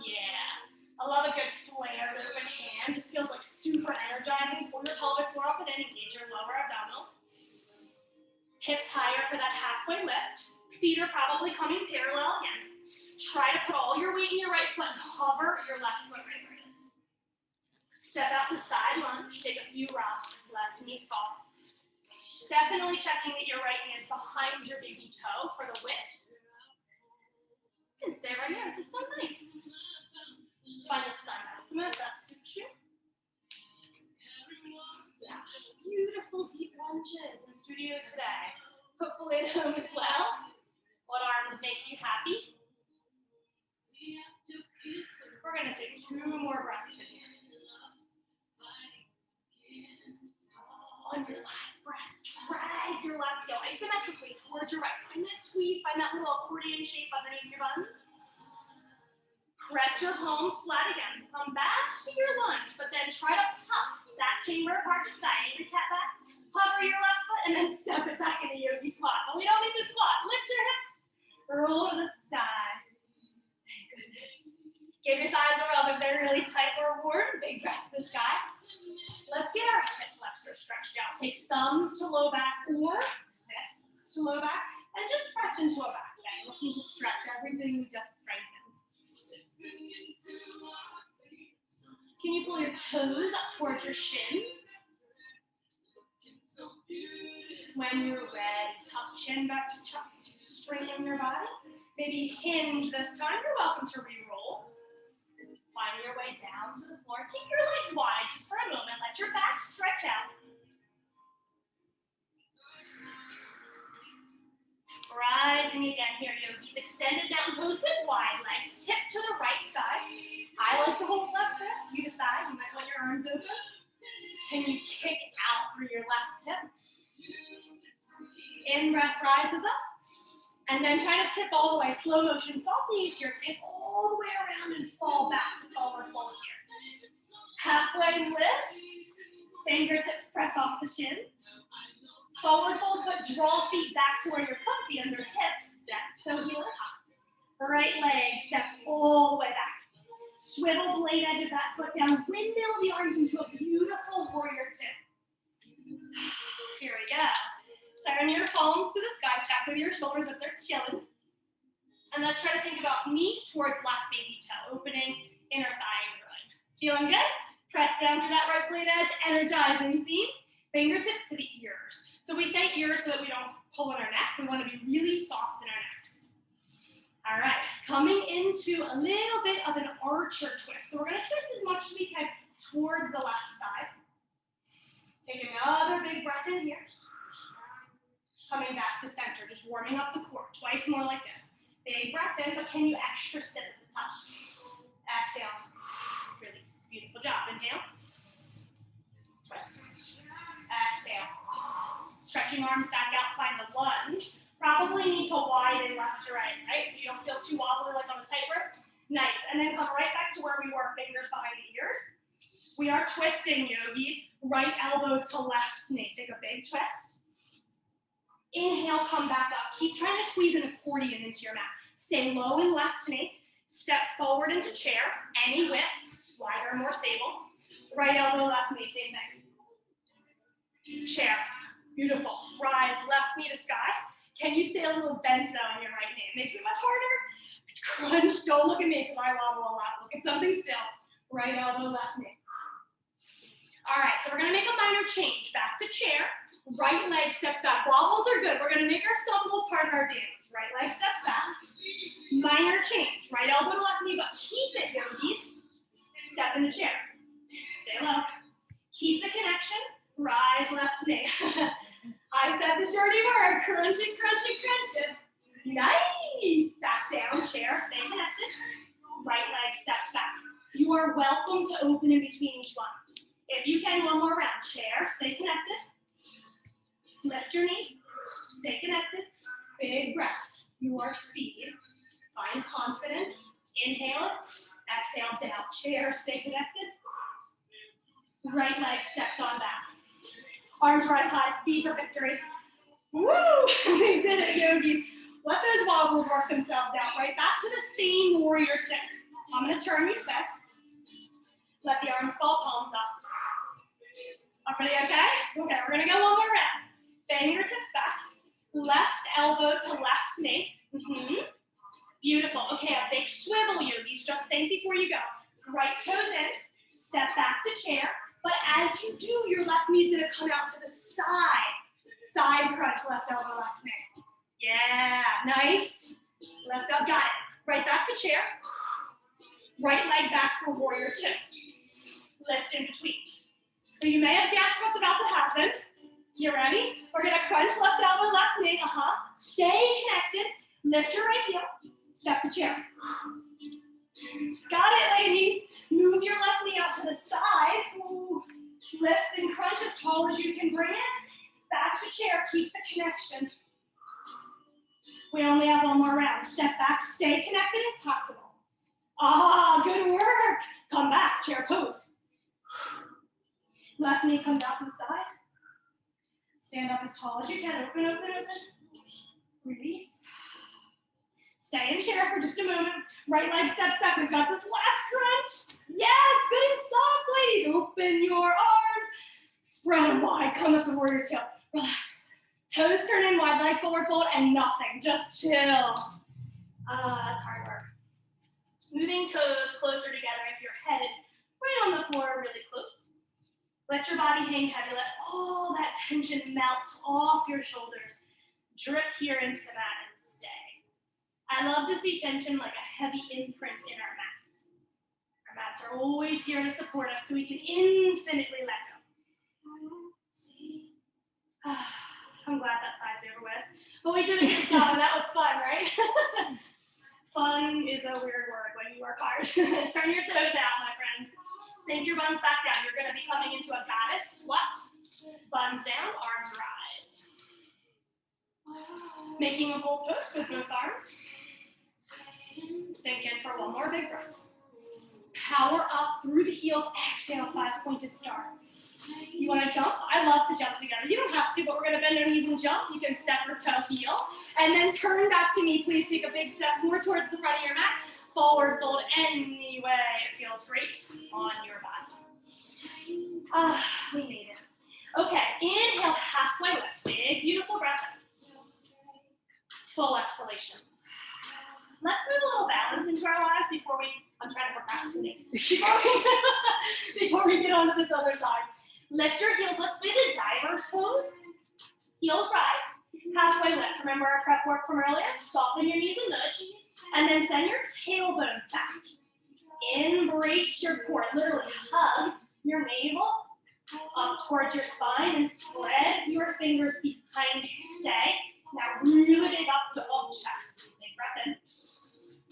Yeah. I love a good flared open hand. Just feels like super energizing. Pull your pelvic floor up and then engage your lower abdominals. Hips higher for that halfway lift. Feet are probably coming parallel again. Try to put all your weight in your right foot and hover your left foot right where it is. Step out to side lunge, take a few rocks, left knee soft. Definitely checking that your right knee is behind your baby toe for the width. You can stay right here, this is so nice. Find the Vinyasa if that suits you. Yeah, beautiful deep lunges in studio today. Hopefully at home as well. What arms make you happy? We're gonna take 2 more breaths in here. On your last breath, drag your left heel isometrically towards your right. Find that squeeze, find that little accordion shape underneath your buns. Press your palms flat again. Come back to your lunge, but then try to puff that chamber apart to side. Angry cat back. Hover your left foot and then step it back into yogi squat. But we don't make the squat. Lift your hips. Roll to the sky. Thank goodness. Give your thighs a rub if they're really tight or warm. Big breath to the sky. Let's get our hip flexors stretched out. Take thumbs to low back or fists to low back and just press into a back bend, looking to stretch everything we just strengthened. Can you pull your toes up towards your shins? When you're ready, tuck chin back to chest, straighten your body. Maybe hinge this time. You're welcome to re-roll. Find your way down to the floor. Keep your legs wide just for a moment. Let your back stretch out. Rising again here, yogis. Extended mountain pose with wide legs. Tip to the right side. I like to hold left wrist. You decide. You might want your arms open. Can you kick out through your left hip? In breath rises us. And then try to tip all the way. Slow motion, soft knees here. Tip all the way around and fall back to forward fold here. Halfway lift. Fingertips press off the shins. Forward fold, but draw feet back to where you're comfy under hips. Step toe heel up. Right leg steps all the way back. Swivel blade edge of that foot down. Windmill the arms into a beautiful warrior two. Here we go. Turn your palms to the sky. Check with your shoulders if they're chilling. And let's try to think about knee towards left baby toe. Opening inner thigh and groin. Feeling good? Press down through that right blade edge. Energizing seam. Fingertips to the ears. So we say ears so that we don't pull in our neck. We want to be really soft in our necks. All right, coming into a little bit of an archer twist. So we're going to twist as much as we can towards the left side. Take another big breath in here. Coming back to center, just warming up the core. Twice more like this. Big breath in, but can you extra sit at the top? Exhale. Release. Beautiful job. Inhale. Twist. Exhale. Stretching arms back out, find the lunge. Probably need to widen left to right, right? So you don't feel too wobbly like on a tightrope. Nice. And then come right back to where we were, fingers behind the ears. We are twisting, yogis. Right elbow to left knee. Take a big twist. Inhale, come back up. Keep trying to squeeze an accordion into your mat. Stay low in left knee. Step forward into chair. Any width, wider, more stable. Right elbow, left knee, same thing. Chair. Beautiful. Rise, left knee to sky. Can you stay a little bent though on your right knee? It makes it much harder. Crunch. Don't look at me because I wobble a lot. Look at something still. Right elbow, left knee. All right, so we're going to make a minor change. Back to chair. Right leg steps back. Wobbles are good. We're going to make our stumbles part of our dance. Right leg steps back. Minor change. Right elbow to left knee, but keep it, yogis. Step in the chair. Stay low. Keep the connection. Rise left knee. I said the dirty word. Crunch it, crunch it, crunch it. Nice. Back down, chair. Stay connected. Right leg steps back. You are welcome to open in between each one. If you can, one more round. Chair. Stay connected. Lift your knee. Stay connected. Big breaths. Your speed. Find confidence. Inhale it. Exhale down. Chair. Stay connected. Right leg steps on back. Arms rise high. Feet for victory. Woo! We did it, yogis. Let those wobbles work themselves out. Right back to the same warrior tip. I'm going to turn you back. Let the arms fall, palms up. Everybody okay? Okay, we're going to go one more round. Fingertips back. Left elbow to left knee. Beautiful. Okay, a big swivel, yogis. Just think before you go. Right toes in. Step back to chair, but as you do, your left knee is gonna come out to the side. Side crunch, left elbow, left knee. Yeah, nice. Left up, got it. Right back to chair. Right leg back for warrior two. Lift in between. So you may have guessed what's about to happen. You ready? We're gonna crunch left elbow, left knee, Stay connected, lift your right heel, step to chair. Got it, ladies. Move your left knee out to the side. Ooh. Lift and crunch as tall as you can bring it. Back to chair, keep the connection. We only have one more round. Step back, stay connected as possible. Ah, good work. Come back, chair pose. Left knee comes out to the side. Stand up as tall as you can. Open, open, open. Release. Stay in chair for just a moment. Right leg steps back. We've got this last crunch. Yes, good and soft, ladies. Open your arms. Spread them wide. Come up to warrior two. Relax. Toes turn in wide, leg forward fold, and nothing. Just chill. That's hard work. Moving toes closer together if your head is right on the floor, really close. Let your body hang heavy. Let all that tension melt off your shoulders. Drip here into the mat and stay. I love to see tension like a heavy imprint in our mats. Our mats are always here to support us so we can infinitely let go. I'm glad that side's over with. But we did a good job and that was fun, right? Fun is a weird word when you work hard. Turn your toes out, my friends. Sink your buns back down. You're gonna be coming into a goddess squat. Buns down, arms rise. Making a goal post with both arms. Sink in for one more big breath. Power up through the heels. Exhale, 5-pointed star. You want to jump? I love to jump together. You don't have to, but we're going to bend our knees and jump. You can step or toe heel. And then turn back to me. Please take a big step more towards the front of your mat. Forward fold any way it feels great on your body. We made it. Okay, inhale, halfway lift. Big, beautiful breath. Full exhalation. Let's move a little balance into our lives before I'm trying to procrastinate. Before we get onto this other side. Lift your heels. Let's visit diver's pose. Heels rise. Halfway lift. Remember our prep work from earlier? Soften your knees and nudge. And then send your tailbone back. Embrace your core. Literally hug your navel up towards your spine and spread your fingers behind you. Stay. Now really big up to all chest. Big breath in.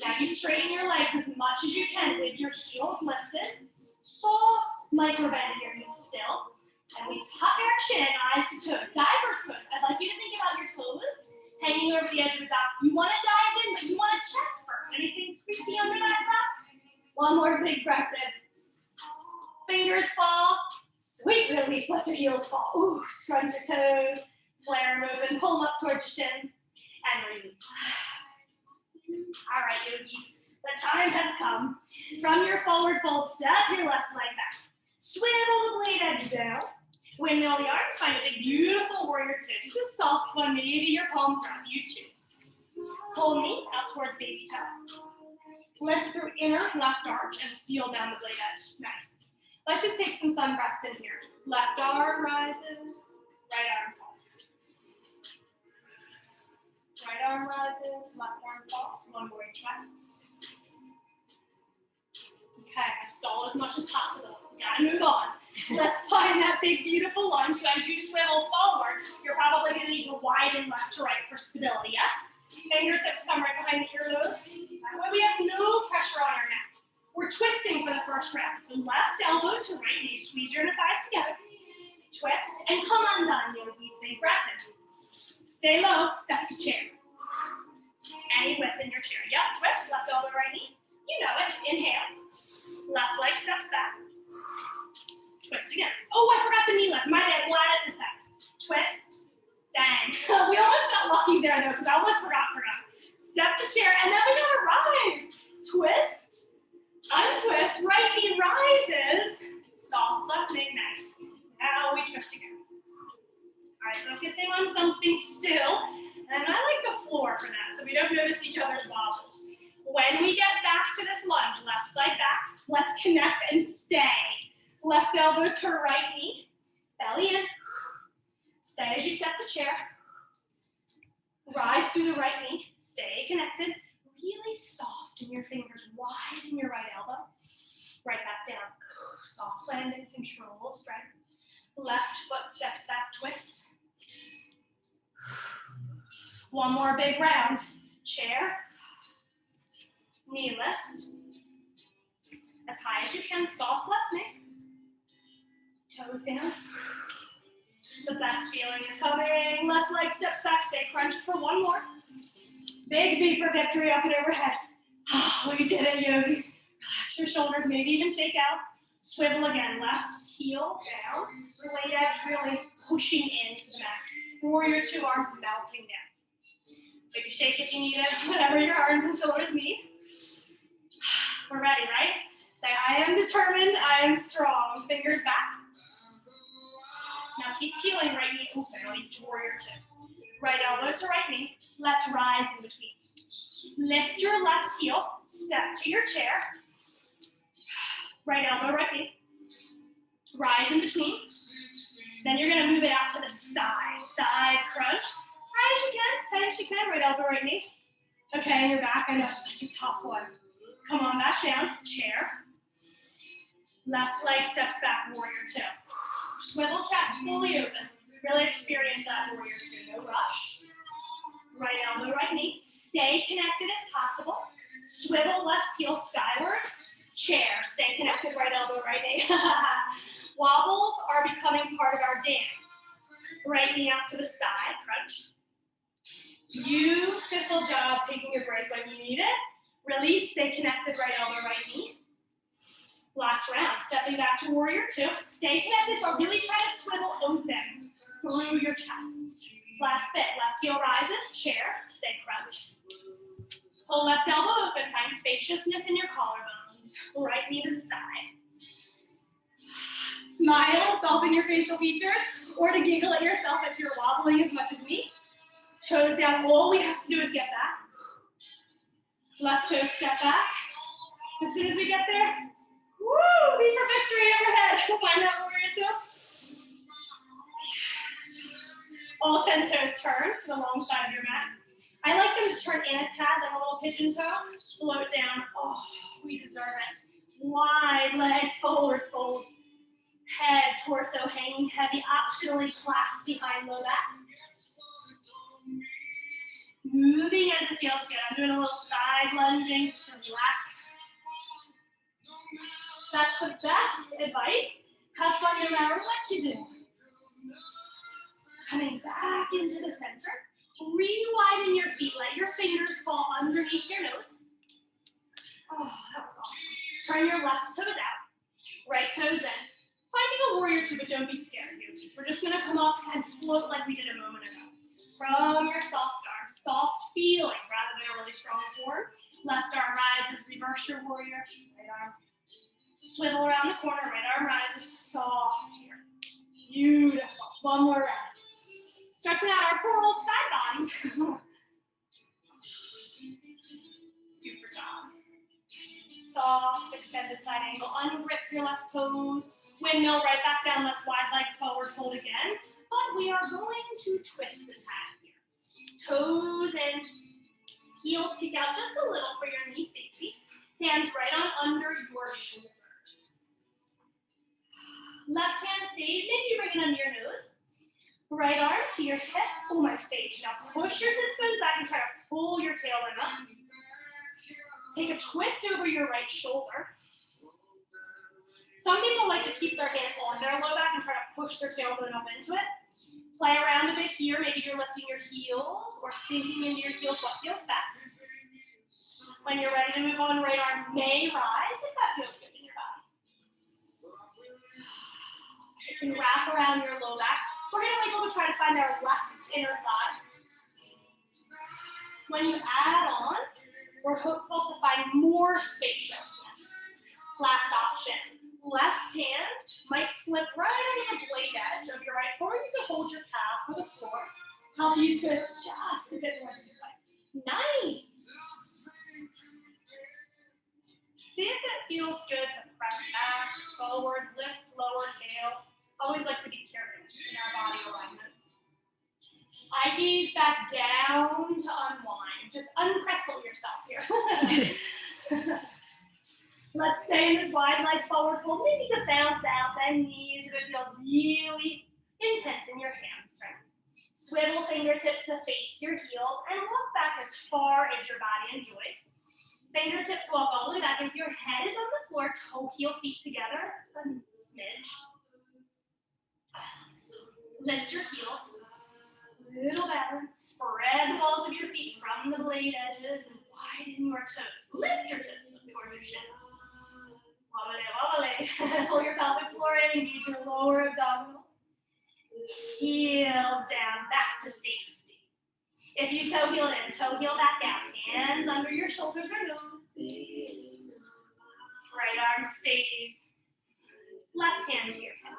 Now you straighten your legs as much as you can with your heels lifted. Soft micro bend in your knees still. And we tuck our chin, eyes to toes. Diver's pose. I'd like you to think about your toes hanging over the edge of the dock. You want to dive in, but you want to check first. Anything creepy under that dock? One more big breath in. Fingers fall. Sweet relief. Let your heels fall. Ooh, scrunch your toes. Flare them open. Pull them up towards your shins. And release. All right, yogis. The time has come. From your forward fold, step your left leg back. Swivel the blade edge down. Windmill the arms. Find a big, beautiful warrior two. Just a soft one. Maybe your palms are up. You choose. Pull knee out towards baby toe. Lift through inner left arch and seal down the blade edge. Nice. Let's just take some sun breaths in here. Left arm rises. Right arm falls. Right arm rises. Left arm falls. One more each way. Okay, I've stalled as much as possible. Gotta move on. Let's find that big, beautiful lunge. So as you swivel forward, you're probably gonna need to widen left to right for stability, yes? Fingertips come right behind the earlobes. That way we have no pressure on our neck. We're twisting for the first round. So left elbow to right knee. Squeeze your inner thighs together. Twist and come undone, yogis. Big breath in. Stay low, step to chair. Any width in your chair. Yep, twist, left elbow, right knee. You know it. Inhale. Left leg steps back. Twist again. Oh, I forgot the knee lift. My bad. We'll add it in a sec. Twist. Dang. We almost got lucky there, though, because I almost forgot. Step to chair, and then we gotta rise. Twist. Untwist. Right knee rises. Soft left knee. Nice. Now we twist again. All right, focusing on something still. And I like the floor for that, so we don't notice each other's wobbles. When we get back to this lunge, left leg back, let's connect and stay. Left elbow to right knee. Belly in. Stay as you step the chair. Rise through the right knee. Stay connected. Really soft in your fingers. Wide in your right elbow. Right back down. Soft landing, control, strength. Left foot steps back, twist. One more big round. Chair. Knee lift. As high as you can, soft left knee. Toes down. The best feeling is coming. Left leg steps back, stay crunched for one more. Big V for victory up and overhead. We did it, yogis. Relax your shoulders, maybe even shake out. Swivel again, left heel down. Blade edge really pushing into the mat. Warrior two, arms melting down. Take a shake if you need it, whatever your arms and shoulders need. We're ready, right? Say, I am determined, I am strong. Fingers back. Now keep peeling right knee open on each warrior two. Right elbow to right knee. Let's rise in between. Lift your left heel, step to your chair. Right elbow, right knee. Rise in between. Then you're gonna move it out to the side. Side crunch. High as you can, tight as you can. Right elbow, right knee. Okay, you're back. I know it's such a tough one. Come on back down, chair. Left leg steps back, warrior two. Swivel chest fully open. Really experience that warrior two, no rush. Right elbow, right knee. Stay connected if possible. Swivel left heel skywards. Chair, stay connected, right elbow, right knee. Wobbles are becoming part of our dance. Right knee out to the side, crunch. Beautiful job taking a break when you need it. Release, stay connected, right elbow, right knee. Last round, stepping back to warrior two. Stay connected, but really try to swivel open through your chest. Last bit, left heel rises, chair, stay crunched. Pull left elbow open, find spaciousness in your collarbones. Right knee to the side. Smile, soften your facial features, or to giggle at yourself if you're wobbling as much as me. Toes down, all we have to do is get back. Left toe step back. As soon as we get there, woo, V for victory overhead. Find that warrior two. All 10 toes turn to the long side of your mat. I like them to turn in a tad, like a little pigeon toe. Float down. Oh, we deserve it. Wide leg forward fold. Head, torso hanging heavy, optionally clasped behind low back. Moving as it feels good. I'm doing a little side lunging just to relax. That's the best advice. Have fun no matter what you do. Coming back into the center. Re-widen your feet. Let your fingers fall underneath your nose. Oh, that was awesome. Turn your left toes out. Right toes in. Finding a warrior two, but don't be scared, yogis. We're just gonna come up and float like we did a moment ago. From your soft arm, soft feeling rather than a really strong form. Left arm rises, reverse your warrior. Right arm. Swivel around the corner, right arm rises, soft here. Beautiful. One more round. Stretching out our poor old side bodies. Super job. Soft, extended side angle. Ungrip your left toes. Windmill right back down. Let's wide leg forward fold again. But we are going to twist the tad here. Toes in. Heels kick out just a little for your knee safety. Hands right on under your shoulders. Left hand stays. Maybe you bring it under your nose. Right arm to your hip. Oh, my face. Now push your sit bones back and try to pull your tailbone up. Take a twist over your right shoulder. Some people like to keep their hand on their low back and try to push their tailbone up into it. Play around a bit here. Maybe you're lifting your heels or sinking into your heels. What feels best? When you're ready to move on, right arm may rise if that feels good in your body. You can wrap around your low back. We're going to wiggle to try to find our left inner thigh. When you add on, we're hopeful to find more spaciousness. Last option. Left hand might slip right on the blade edge of your right foot. You can hold your calf for the floor. Help you twist just a bit more deeply. Nice. See if it feels good to press back, forward, lift always like to be curious in our body alignments. Eye gaze back down to unwind. Just unpretzel yourself here. Let's stay in this wide leg forward fold. Maybe to bounce out, bend knees if it feels really intense in your hamstrings. Swivel fingertips to face your heels and walk back as far as your body enjoys. Fingertips walk all the way back. If your head is on the floor, toe, heel, feet together, a smidge. Lift your heels. Little balance. Spread the balls of your feet from the blade edges and widen your toes. Lift your toes up towards your shins. Wobble, wobble. Pull your pelvic floor in. Engage your lower abdominals. Heels down, back to safety. If you toe heel in, toe heel back out. Hands under your shoulders or nose. Right arm stays. Left hand to your head.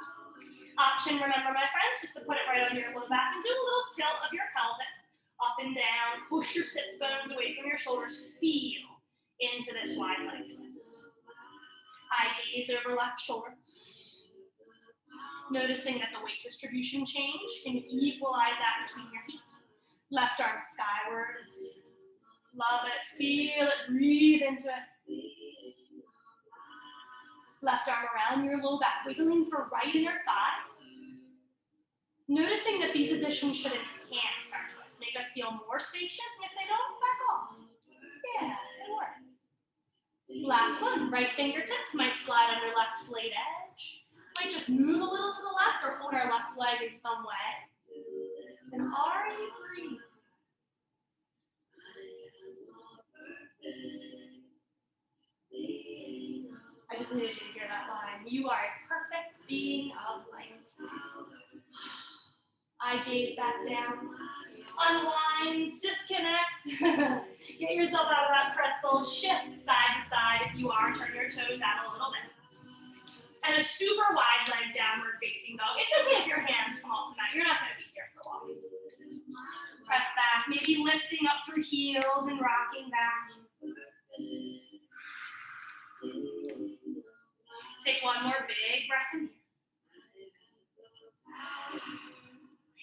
Option, remember my friends, just to put it right under your low back and do a little tilt of your pelvis. Up and down. Push your sits bones away from your shoulders. Feel into this wide leg twist. Eye gaze over left shoulder. Noticing that the weight distribution change, can you equalize that between your feet? Left arm skywards. Love it, feel it, breathe into it. Left arm around your low back, wiggling for right inner thigh. Noticing that these additions should enhance our twist, make us feel more spacious, and if they don't, back off. Yeah, good work. Last one, right fingertips might slide under left blade edge. Might just move a little to the left or hold our left leg in some way. And are you breathing? I just needed you to hear that line. You are a perfect being of light. Eye gaze back down. Unwind, disconnect. Get yourself out of that pretzel. Shift side to side. If you are, turn your toes out a little bit. And a super wide leg downward facing dog. It's okay if your hands fall to that. You're not going to be here for long. Press back, maybe lifting up through heels and rocking back. Take one more big breath in here.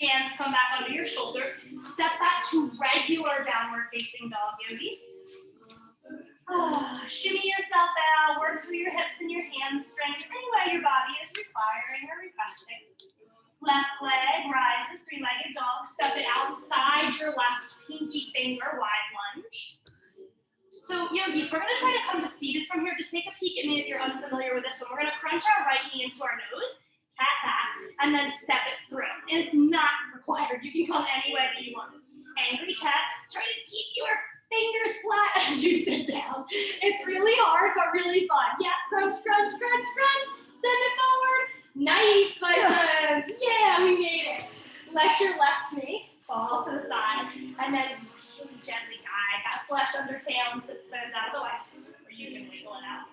Hands come back under your shoulders. Step back to regular downward facing dog, yogis. Shimmy yourself out, work through your hips and your hamstrings, any way your body is requiring or requesting. Left leg rises, three-legged dog. Step it outside your left pinky finger, wide lunge. So yogis, we're going to try to come to seated from here. Just take a peek at me if you're unfamiliar with this one. We're going to crunch our right knee into our nose, cat back, and then step it through. And it's not required. You can come any way that you want. Angry cat, try to keep your fingers flat as you sit down. It's really hard, but really fun. Yeah, crunch, crunch, crunch, crunch. Send it forward. Nice, my friends. Yeah, we made it. Let your left knee fall to the side, and then really gently guide that flesh under tail and sits bones out of the way, or you can wiggle it out.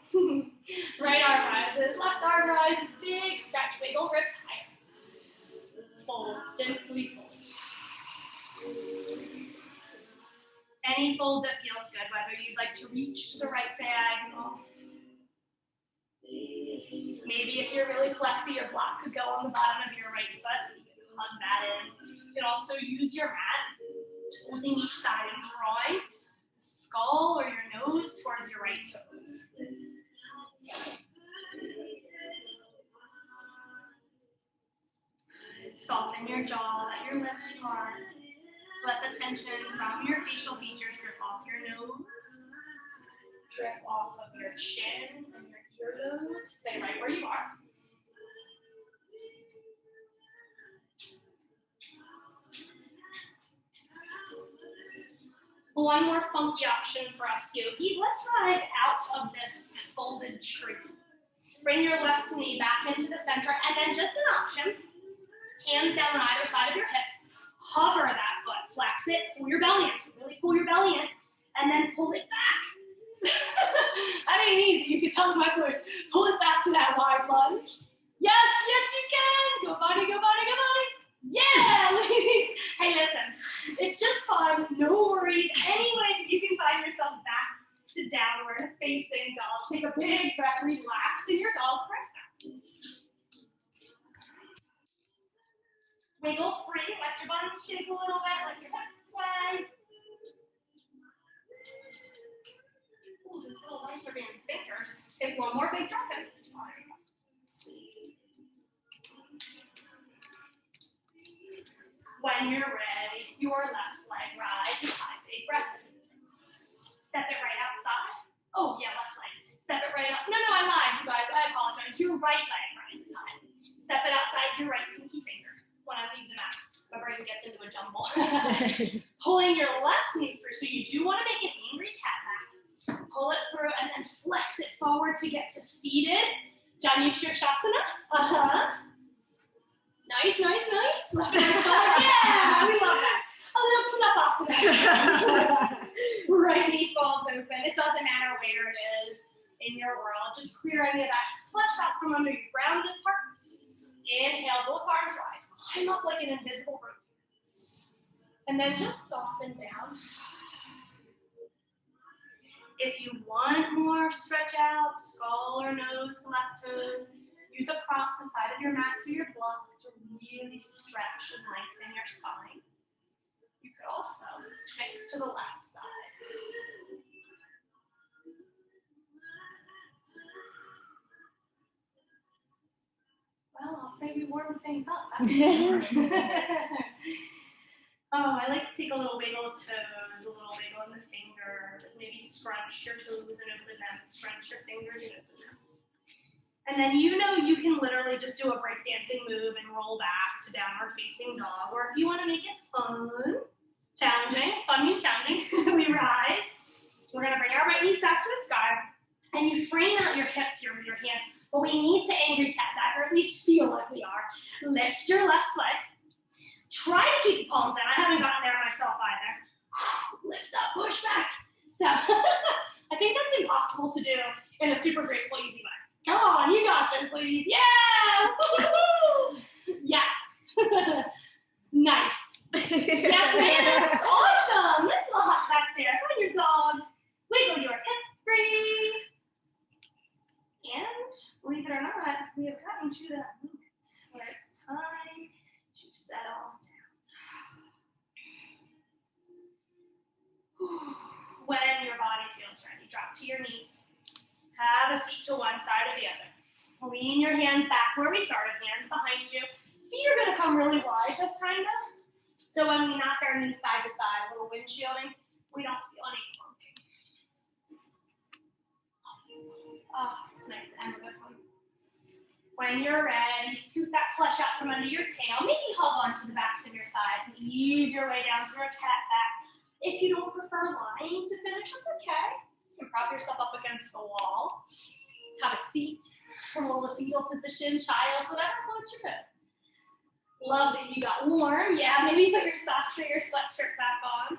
Right arm rises, left arm rises, big stretch, wiggle, ribs higher. Fold, simply fold. Any fold that feels good, whether you'd like to reach to the right diagonal. Maybe if you're really flexy, your block could go on the bottom of your right foot. You can hug that in. You can also use your mat, holding each side and drawing the skull or your nose towards your right toes. Soften your jaw, let your lips part. Let the tension from your facial features drip off your nose, drip off of your chin and your earlobes. Stay right where you are. One more funky option for us yogis. Let's rise out of this folded tree. Bring your left knee back into the center, and then just an option, hands down on either side of your hips. Hover that foot, flex it, pull your belly in. So really pull your belly in, and then pull it back. That ain't easy, you can tell in my voice. Pull it back to that wide lunge. Yes, yes you can. Go body, go body, go body. Yeah, ladies. Hey, listen, it's just fun, no worries. Any way that you can find yourself back to downward facing dog. Take a big breath, relax in your dog for a second. Wiggle free, let your body shake a little bit, let your hips sway. Ooh, those little legs are being stinkers. Take one more big breath in. When you're ready, your left leg rises high. Big breath in. Step it right outside. Oh, yeah, left leg. Step it right up. No, I lied, you guys. I apologize. Your right leg rises high. Step it outside your right pinky finger. When I leave the mat, my brain gets into a jumble. Pulling your left knee through. So you do want to make an angry cat back. Pull it through and then flex it forward to get to seated. Janu Shirshasana. Nice. Left leg forward. Yeah, we love that. A little Pilatasana. Right knee falls open. It doesn't matter where it is in your world. Just clear any of that flesh out from under your grounded parts. Inhale, both arms rise. Climb up like an invisible rope. And then just soften down. If you want more stretch out, skull or nose to left toes, use a prop beside of your mat to your block to really stretch and lengthen your spine. You could also twist to the left side. Well, I'll say we warm things up. Oh, I like to take a little wiggle of toes, a little wiggle in the fingers, maybe scrunch your toes and open them, scrunch your fingers and open them. And then you can literally just do a breakdancing move and roll back to downward facing dog. Or if you want to make it fun, challenging, fun means challenging, we rise. We're going to bring our right knees back to the sky. And you frame out your hips here with your hands. But we need to angry cat back, or at least feel like we are. Lift your left leg. Try to keep the palms in. I haven't gotten there myself either. Lift up, push back, step. I think that's impossible to do in a super graceful, easy way. Come on, you got this, ladies. Yeah! Yes. Nice. Yes, man. Awesome. Let's all hop back there. Come on, your dog. Wiggle your hips free. And believe it or not, we have gotten to that moment where it's time to settle down. When your body feels ready, drop to your knees. Have a seat to one side or the other. Lean your hands back where we started, hands behind you. Feet are going to come really wide this time though. So when we knock our knees side to side, a little windshielding, we don't feel any clunking. Oh, it's nice to end with this one. When you're ready, scoot that flesh out from under your tail. Maybe hug onto the backs of your thighs and ease your way down through a cat back. If you don't prefer lying to finish, that's okay. You can prop yourself up against the wall. Have a seat, hold a fetal position, child's, whatever floats your boat. Love that you got warm. Yeah, maybe put your socks or your sweatshirt back on.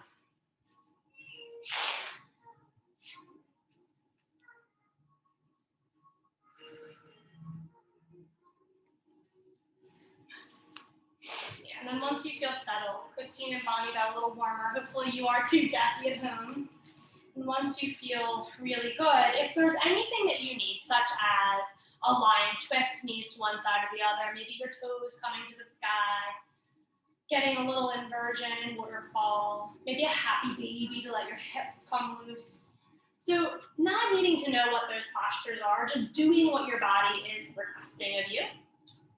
And then once you feel settled, Christine and Bonnie got a little warmer. Hopefully you are too, Jackie, at home. And once you feel really good, if there's anything that you need, such as a lying twist, knees to one side or the other, maybe your toes coming to the sky, getting a little inversion and waterfall, maybe a happy baby to let your hips come loose. So not needing to know what those postures are, just doing what your body is requesting of you.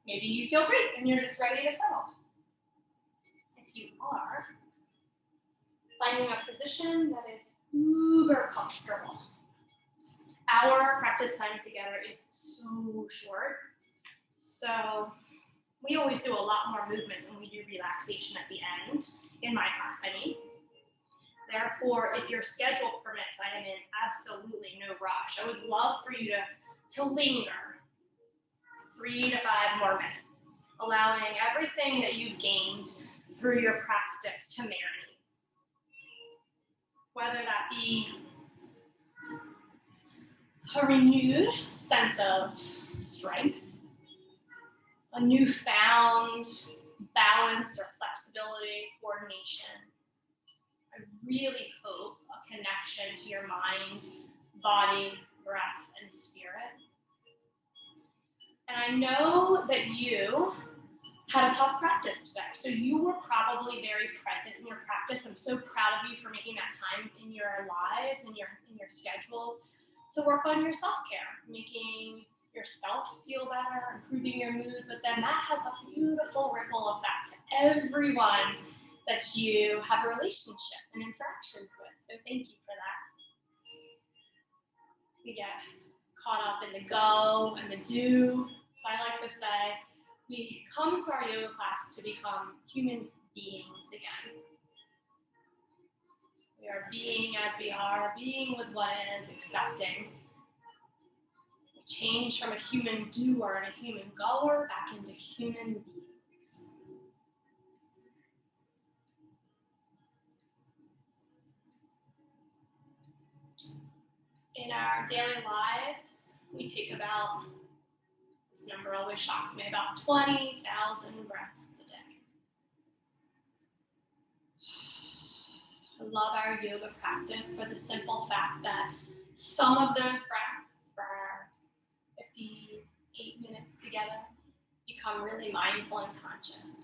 Maybe you feel great and you're just ready to settle. You are finding a position that is uber comfortable. Our practice time together is so short, so we always do a lot more movement when we do relaxation at the end, in my class, I mean. Therefore, if your schedule permits, I am in absolutely no rush. I would love for you to linger 3 to 5 more minutes, allowing everything that you've gained through your practice to marinate. Whether that be a renewed sense of strength, a newfound balance or flexibility, coordination. I really hope a connection to your mind, body, breath, and spirit. And I know that you had a tough practice today. So you were probably very present in your practice. I'm so proud of you for making that time in your lives and in your schedules to work on your self-care, making yourself feel better, improving your mood, but then that has a beautiful ripple effect to everyone that you have a relationship and interactions with. So thank you for that. We get caught up in the go and the do. So I like to say, we come to our yoga class to become human beings again. We are being as we are, being with what is, accepting. We change from a human doer and a human goer back into human beings. In our daily lives, we take about, this number always shocks me, about 20,000 breaths a day. I love our yoga practice for the simple fact that some of those breaths for 58 minutes together become really mindful and conscious,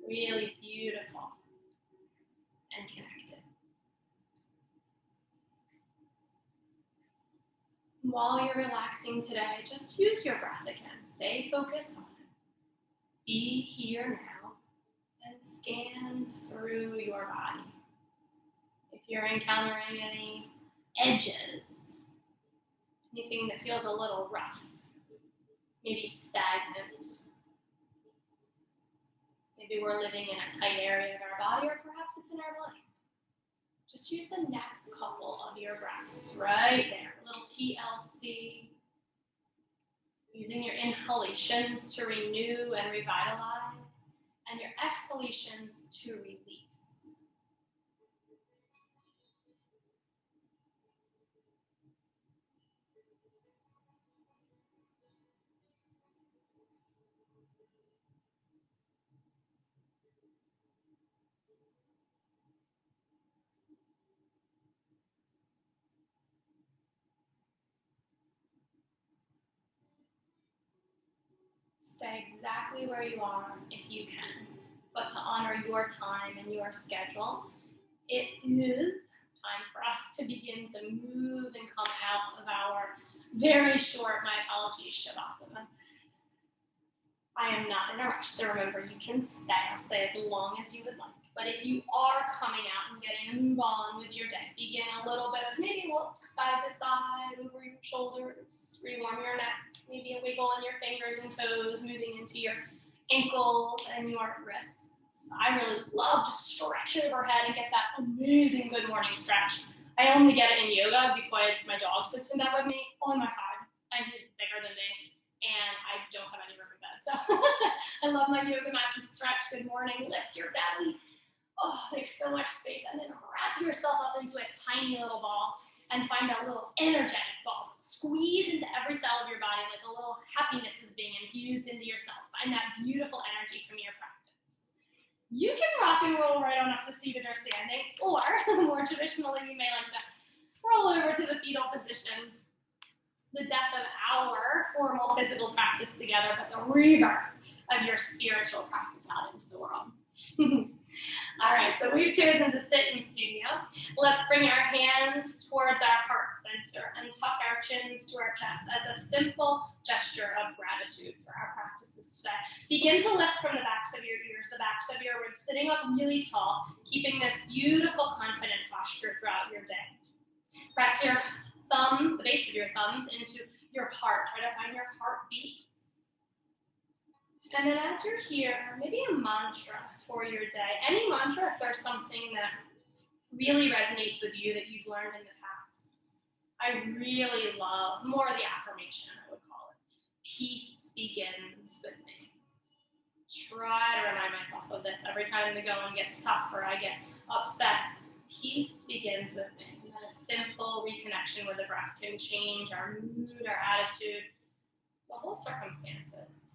really beautiful and connected. While you're relaxing today, just use your breath again. Stay focused on it. Be here now and scan through your body. If you're encountering any edges, anything that feels a little rough, maybe stagnant, maybe we're living in a tight area of our body, or perhaps it's in our mind. Just use the next couple of your breaths right there, a little TLC. Using your inhalations to renew and revitalize, and your exhalations to release. Stay exactly where you are if you can, but to honor your time and your schedule, it is time for us to begin to move and come out of our very short, my apologies, Shavasana. I am not in a rush, so remember, you can stay. I'll stay as long as you would like. But if you are coming out and getting to move on with your day, begin a little bit of maybe look side to side over your shoulders, rewarm your neck, maybe a wiggle on your fingers and toes, moving into your ankles and your wrists. I really love to stretch overhead and get that amazing good morning stretch. I only get it in yoga because my dog sits in bed with me on my side, and he's bigger than me, and I don't have any room in bed. So I love my yoga mat to stretch. Good morning. Lift your belly. Oh, makes so much space. And then wrap yourself up into a tiny little ball and find that little energetic ball. Squeeze into every cell of your body like a little happiness is being infused into your cells. Find that beautiful energy from your practice. You can rock and roll right on up to seated or standing, or more traditionally, you may like to roll over to the fetal position. The depth of our formal physical practice together, but the rebirth of your spiritual practice out into the world. All right, so we've chosen to sit in studio. Let's bring our hands towards our heart center and tuck our chins to our chest as a simple gesture of gratitude for our practices today. Begin to lift from the backs of your ears, the backs of your ribs, sitting up really tall, keeping this beautiful, confident posture throughout your day. Press your thumbs, the base of your thumbs, into your heart. Try to find your heartbeat. And then as you're here, maybe a mantra for your day. Any mantra if there's something that really resonates with you that you've learned in the past. I really love, more of the affirmation, I would call it. Peace begins with me. Try to remind myself of this every time the going gets tough or I get upset. Peace begins with me. And a simple reconnection with the breath can change our mood, our attitude, the whole circumstances.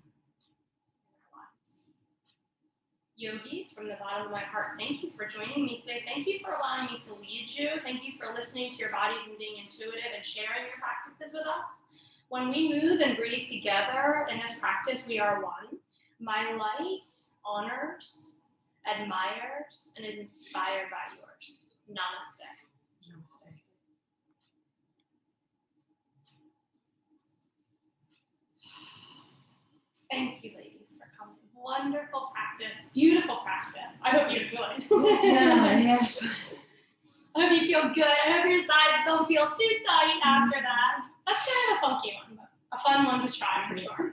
Yogis, from the bottom of my heart, thank you for joining me today. Thank you for allowing me to lead you. Thank you for listening to your bodies and being intuitive and sharing your practices with us. When we move and breathe together in this practice, we are one. My light honors, admires, and is inspired by yours. Namaste. Namaste. Thank you, ladies, for coming. Wonderful practice. Beautiful practice. I hope you're good. Yes. I hope you feel good. I hope your sides don't feel too tight after that. That's kind of a funky one, but a fun one to try for sure.